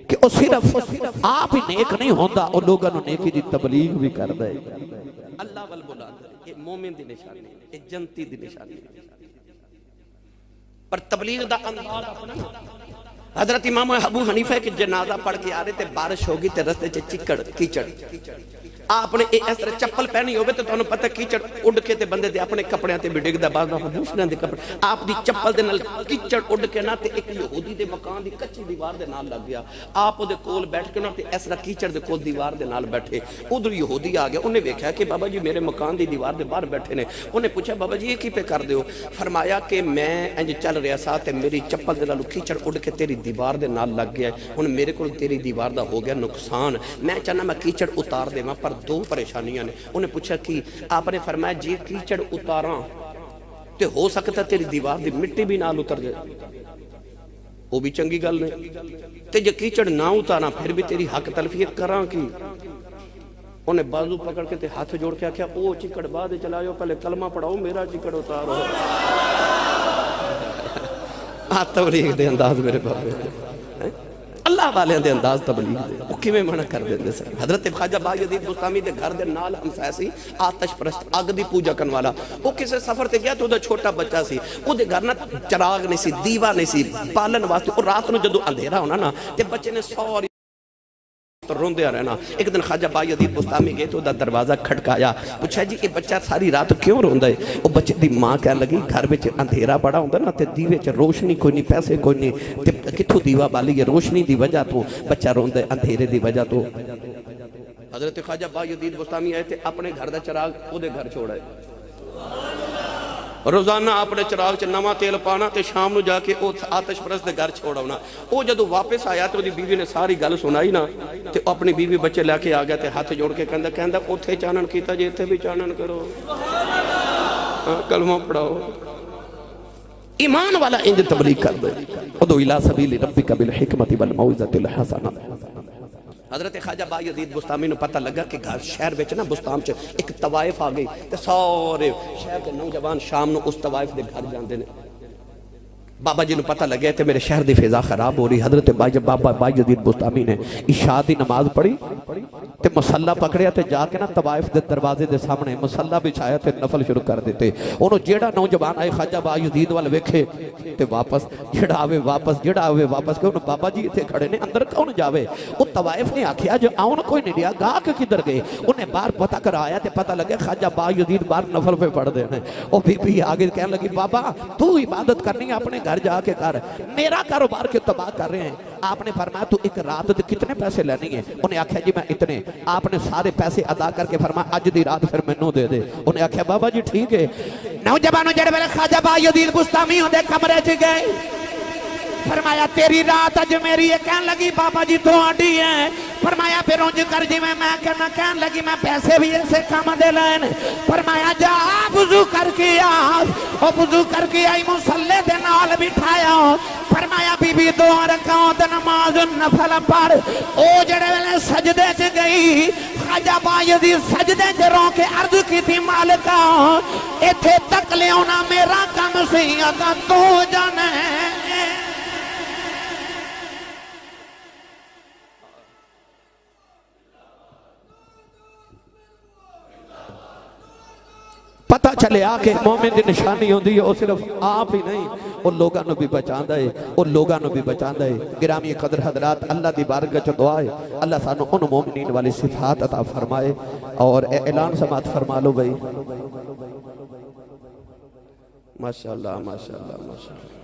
کہ وہ صرف آپ ہی نیک نہیں ہوندہ وہ لوگوں نے نیکی دی تبلیغ بھی کر دے اللہ والبلاد یہ مومن دی نشانی ہے یہ جنتی دی نشانی ہے پر تبلیغ دا انداز اپنا حضرت امام ابو حنیفہ کے جنازہ پڑھ کے آ رہے تھے بارش ہوگی تے رستے چے چکڑ کیچڑ آپ نے اس طرح چپل پہنی ہوئے تو انہوں پتہ کیچڑ اڑ کے تے بندے دے اپنے کپڑے تے بڑھگ دا بعض دفعہ دوسرے دے کپڑے آپ دی چپل دے نال کیچڑ اڑ کے نہ تے ایک یہودی دے مکان دی کچی دیوار دے نال لگ گیا آپ دے کول بیٹھ کے نہ تے اس طرح کیچڑ دے کول دیوار دے نال بیٹھے ادھر یہودی آ گیا انہیں دیکھا کہ بابا جی میرے مکان دی دیوار دے باہر بیٹھے نے انہیں پوچھا بابا جی یہ کی پہ کر دیو فرمایا کہ میں انج چل رہا سا تے میری چپل دے نال کیچڑ اڑ کے تیری دیوار دے نال لگ گیا ہن میرے کول تیری دیوار دا ہو گیا نقصان میں چاہنا میں کیچڑ اتار دے پر دو پریشانی نے انہیں پوچھا کہ آپ نے فرمایا جی کیچڑ اتاراں تے ہو سکتا تیری دیوار دی مٹی بھی نال اتر جائے وہ بھی چنگی گل نہیں تے جے کیچڑ نہ اتارا پھر بھی تیری حق تلفیت کراں کی انہیں بازو پکڑ کے تے ہاتھ جوڑ کے کیا او چکڑ بعد چلائیو پہلے کلمہ پڑھاؤ میرا چکڑ اتارو تبلیغ دے انداز میرے بابے اللہ والے دے انداز تبلیغ دے وہ کیویں منع کر دیندے سن حضرت خواجہ باجدید بستامی دے گھر دے نال ہمسایہ سی آتش پرست اگ دی پوجا کرن والا وہ کسے سفر تے گیا تو دا چھوٹا بچہ سی او دے گھر نا چراغ نہیں سی دیوا نہیں سی پالن واسطے اور رات نو جدو اندھیرا ہونا نا تے بچے نے سوری تو روندے رہنا ایک دن خواجہ باجدید بستامی گئے تو دا دروازہ کھٹکایا پوچھا جی یہ بچہ ساری رات کیوں روندا ہے وہ بچے دی ماں کہنے لگی گھر وچ اندھیرا بڑا ہوندا نا تے دیوے چ روشنی کوئی نہیں پیسے کوئی نہیں تے کتھوں دیوا بالی ہے روشنی دی وجہ تو بچہ روندا ہے اندھیرے دی وجہ تو حضرت خواجہ باجدید بستامی آئے تے اپنے گھر دا چراغ او دے گھر چھوڑا ہے روزانہ اپنے چراغ چ نواں تیل پانا تے شام نو جا کے او آتش پرست دے گھر چھوڑاونا او جدو واپس آیا تے دی بیوی نے ساری گل سنائی نا تے اپنی بیوی بچے لے کے آ گیا تے ہاتھ جوڑ کے کہندا اوتھے چانن کیتا جے ایتھے بھی چانن کرو کلمہ پڑھاؤ ایمان والا انج تبلیغ کر دے ادعو الی سبیل ربک بالحکمت والموعظۃ الحسنہ حضرت خواجہ باجدید بستامی نے پتہ لگا کہ شہر وچ نا بستام چ ایک طوائف آ گئی تے سارے شہر کے نوجوان شام نو اس طوائف دے گھر جاندے نے بابا جی نے پتہ لگیا تے میرے شہر دی فضا خراب ہو رہی حضرت بابا باجدید بستامی نے عشاء دی نماز پڑھی تے مسلح پکڑیا تے جا کے نا طوائف دے دروازے دے سامنے مسلح بچھایا تے نفل شروع کر دیتے انہوں جیڑا نوجوان آئے خواجہ باجدید وال ویکھے تے واپس جیڑا آوے واپس کہ انہوں بابا جی تے کھڑے نے اندر کون جاوے وہ طوائف نے آکھیا جو آؤن کوئی نہیں لیا گاہ کے کدھر گئے انہیں بار پتہ کر آیا تے پتہ لگے خواجہ باجدید بار نفل پہ پڑھ دینے وہ بی آگے کہنے لگی بابا تو عبادت کرنی اپنے گھر جا کے کر میرا کاروبار کے تباہ کر رہے ہیں آپ نے فرمایا تو ایک رات کتنے پیسے لینے ہیں انہیں آکھیا جی میں اتنے آپ نے سارے پیسے ادا کر کے فرمایا اج دی رات پھر مینوں دے دے انہیں آکھیا بابا جی ٹھیک ہے نوجوانوں جڑے ویلے خواجہ باجدید بستامی دے کمرے چ گئے فرمایا تیری رات اج میری ہے کہنے لگی بابا جی تو آڈی ہیں فرمایا پھر انج کر جی میں کہنے لگی میں پیسے بھی ایسے کام دے لین فرمایا جا وضو کر کے آ وضو کر کے آئی مصلے دے نال بٹھایا فرمایا بی بی دو رکعت نماز نفل پڑھ او جڑے ویلے سجدے چ گئی خواجہ باجدید سجدے چ رو کے عرض کی تھی مالکا ایتھے تک لیونا میرا کم سی اگا تو جانے پتہ چلے آکے مومن دی نشانی ہوندی ہے وہ صرف آپ ہی نہیں وہ لوگاں نو بھی بچاندہ ہے وہ لوگاں نو بھی بچاندہ ہے گرامی قدر حضرات اللہ دی بارگاہ چ دعا ہے اللہ سانو ان مومنین والی صفات عطا فرمائے اور اعلان سماعت فرما لو بھائی ماشاءاللہ ماشاءاللہ ماشاءاللہ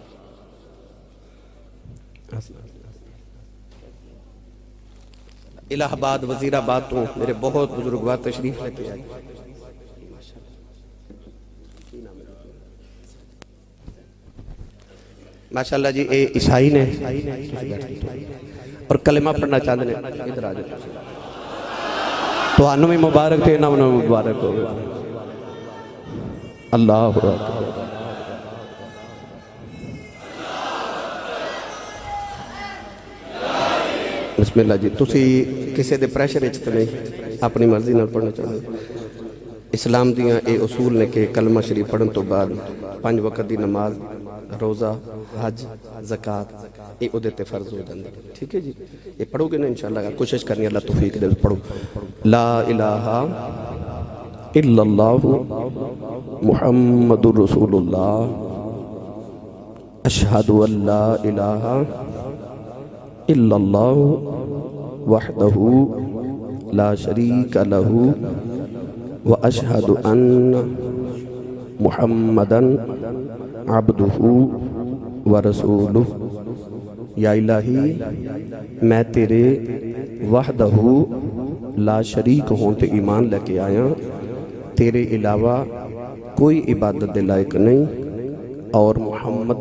الہ آباد وزیر آباد تو میرے بہت بزرگوار تشریف لیتے آئے ماشاءاللہ جی اے عیسائی نے اور کلمہ پڑھنا چاہتے ہیں ادھر آ جائے تو انہوں میں مبارک تھے نہ انہوں میں مبارک ہو گئے اللہ اکبر۔ بسم اللہ جی، تسی کسی دے پریشر وچ تے نہیں، اپنی مرضی نال پڑھنا چاہتے۔ اسلام دیاں اے اصول نے کہ کلمہ شریف پڑھن تو بعد 5 وقت دی نماز، روزہ، حج، زکوٰۃ اے اودے تے فرض ہو جاندے۔ ٹھیک ہے جی، یہ پڑھو گے نا انشاءاللہ، کوشش کرنی اللہ توفیق دے، پڑھو لا الہ الا اللہ محمد رسول اللہ اشہد ان لا الہ الا اللہ وحدہ لا شریک لہ واشہد ان محمدً عبدہ ورسولہ۔ یا الہی میں تیرے وحدہ لا شریک ہوں تے ایمان لے کے آیا، تیرے علاوہ کوئی عبادت دے لائق نہیں، اور محمد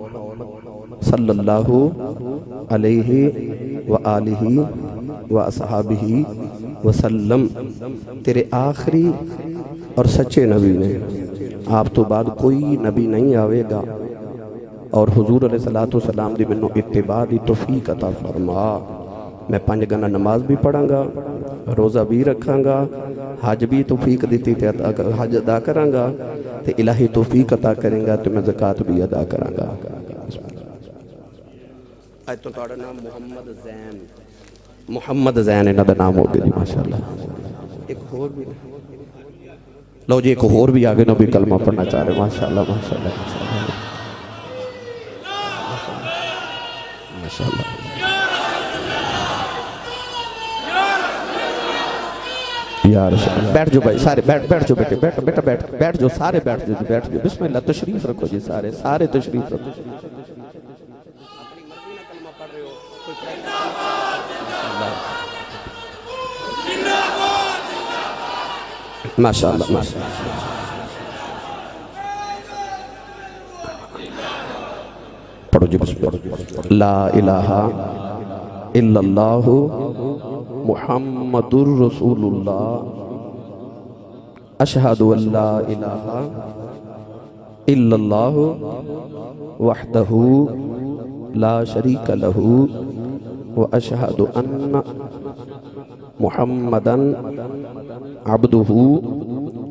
صلی اللہ علیہ وآلہ وآصحابہ وسلم تیرے آخری اور سچے نبی نے، آپ تو بعد کوئی نبی نہیں آوے گا، اور حضور علیہ السلام دی منو اتباع دی توفیق عطا فرما۔ میں 5 گنا نماز بھی پڑھاں گا، روزہ بھی رکھاں گا، حج بھی توفیق دیتی تے حج ادا کراں گا، تے الہی توفیق عطا کریں گا تو میں زکوٰۃ بھی ادا کراں گا۔ آج تو تہاڈا نام محمد زین انہاں دا نام ہو گیا جی ماشاءاللہ۔ ایک اور بھی لو جی، ایک اور بھی آگے نبی کلمہ پڑھنا چاہ رہے، ماشاءاللہ ماشاءاللہ ماشاءاللہ۔ یا رسول اللہ، بیٹھ جو بھائی سارے، بیٹھ جو بیٹے، بیٹھ جو سارے، بیٹھ جو بسم اللہ، تشریف رکھو جی، سارے تشریف رکھو۔ ماشاءاللہ ماشاءاللہ۔ پڑھو جی بسم اللہ۔ لا الہ الا اللہ محمد رسول اللہ اشہد ان لا الہ الا اللہ وحدہ لا شریک لہ واشہد ان محمدً عبدہ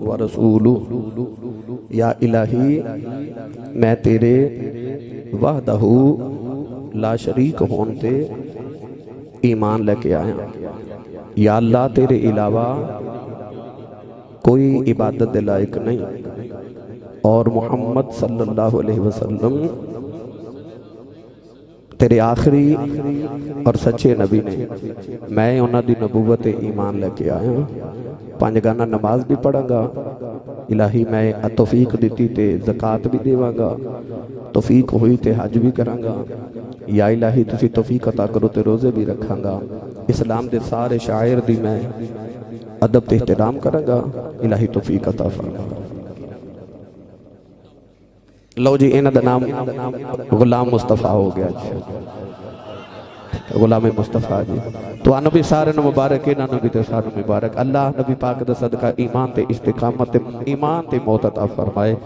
ورسولہ۔ یا الہی میں تیرے وحدہ لا شریک ہون تے ایمان لے کے آیا، یا اللہ تیرے علاوہ کوئی عبادت دے لائق نہیں، اور محمد صلی اللہ علیہ وسلم تیرے آخری اور سچے نبی نے، میں انہاں دی نبوت ایمان لے کے آیا۔ 5 گانا نماز بھی پڑھاں گا، الہی میں توفیق دیتی تے زکوٰۃ بھی دیواں گا، توفیق ہوئی تے حج بھی کراں گا، یا الہی تسی توفیق عطا کرو تے روزے بھی رکھاں گا، اسلام دے سارے شاعر دی میں ادب تے احترام کراں گا، الہی توفیق عطا فرما۔ لو جی، انہاں دا نام غلام مصطفیٰ ہو گیا جی، غلام مصطفیٰ جی۔ تو انہوں بھی سارے مبارک، انہوں بھی تے سارے مبارک۔ اللہ نبی پاک دا صدقہ ایمان تے استقامت، ایمان تے موت عطا فرمائے۔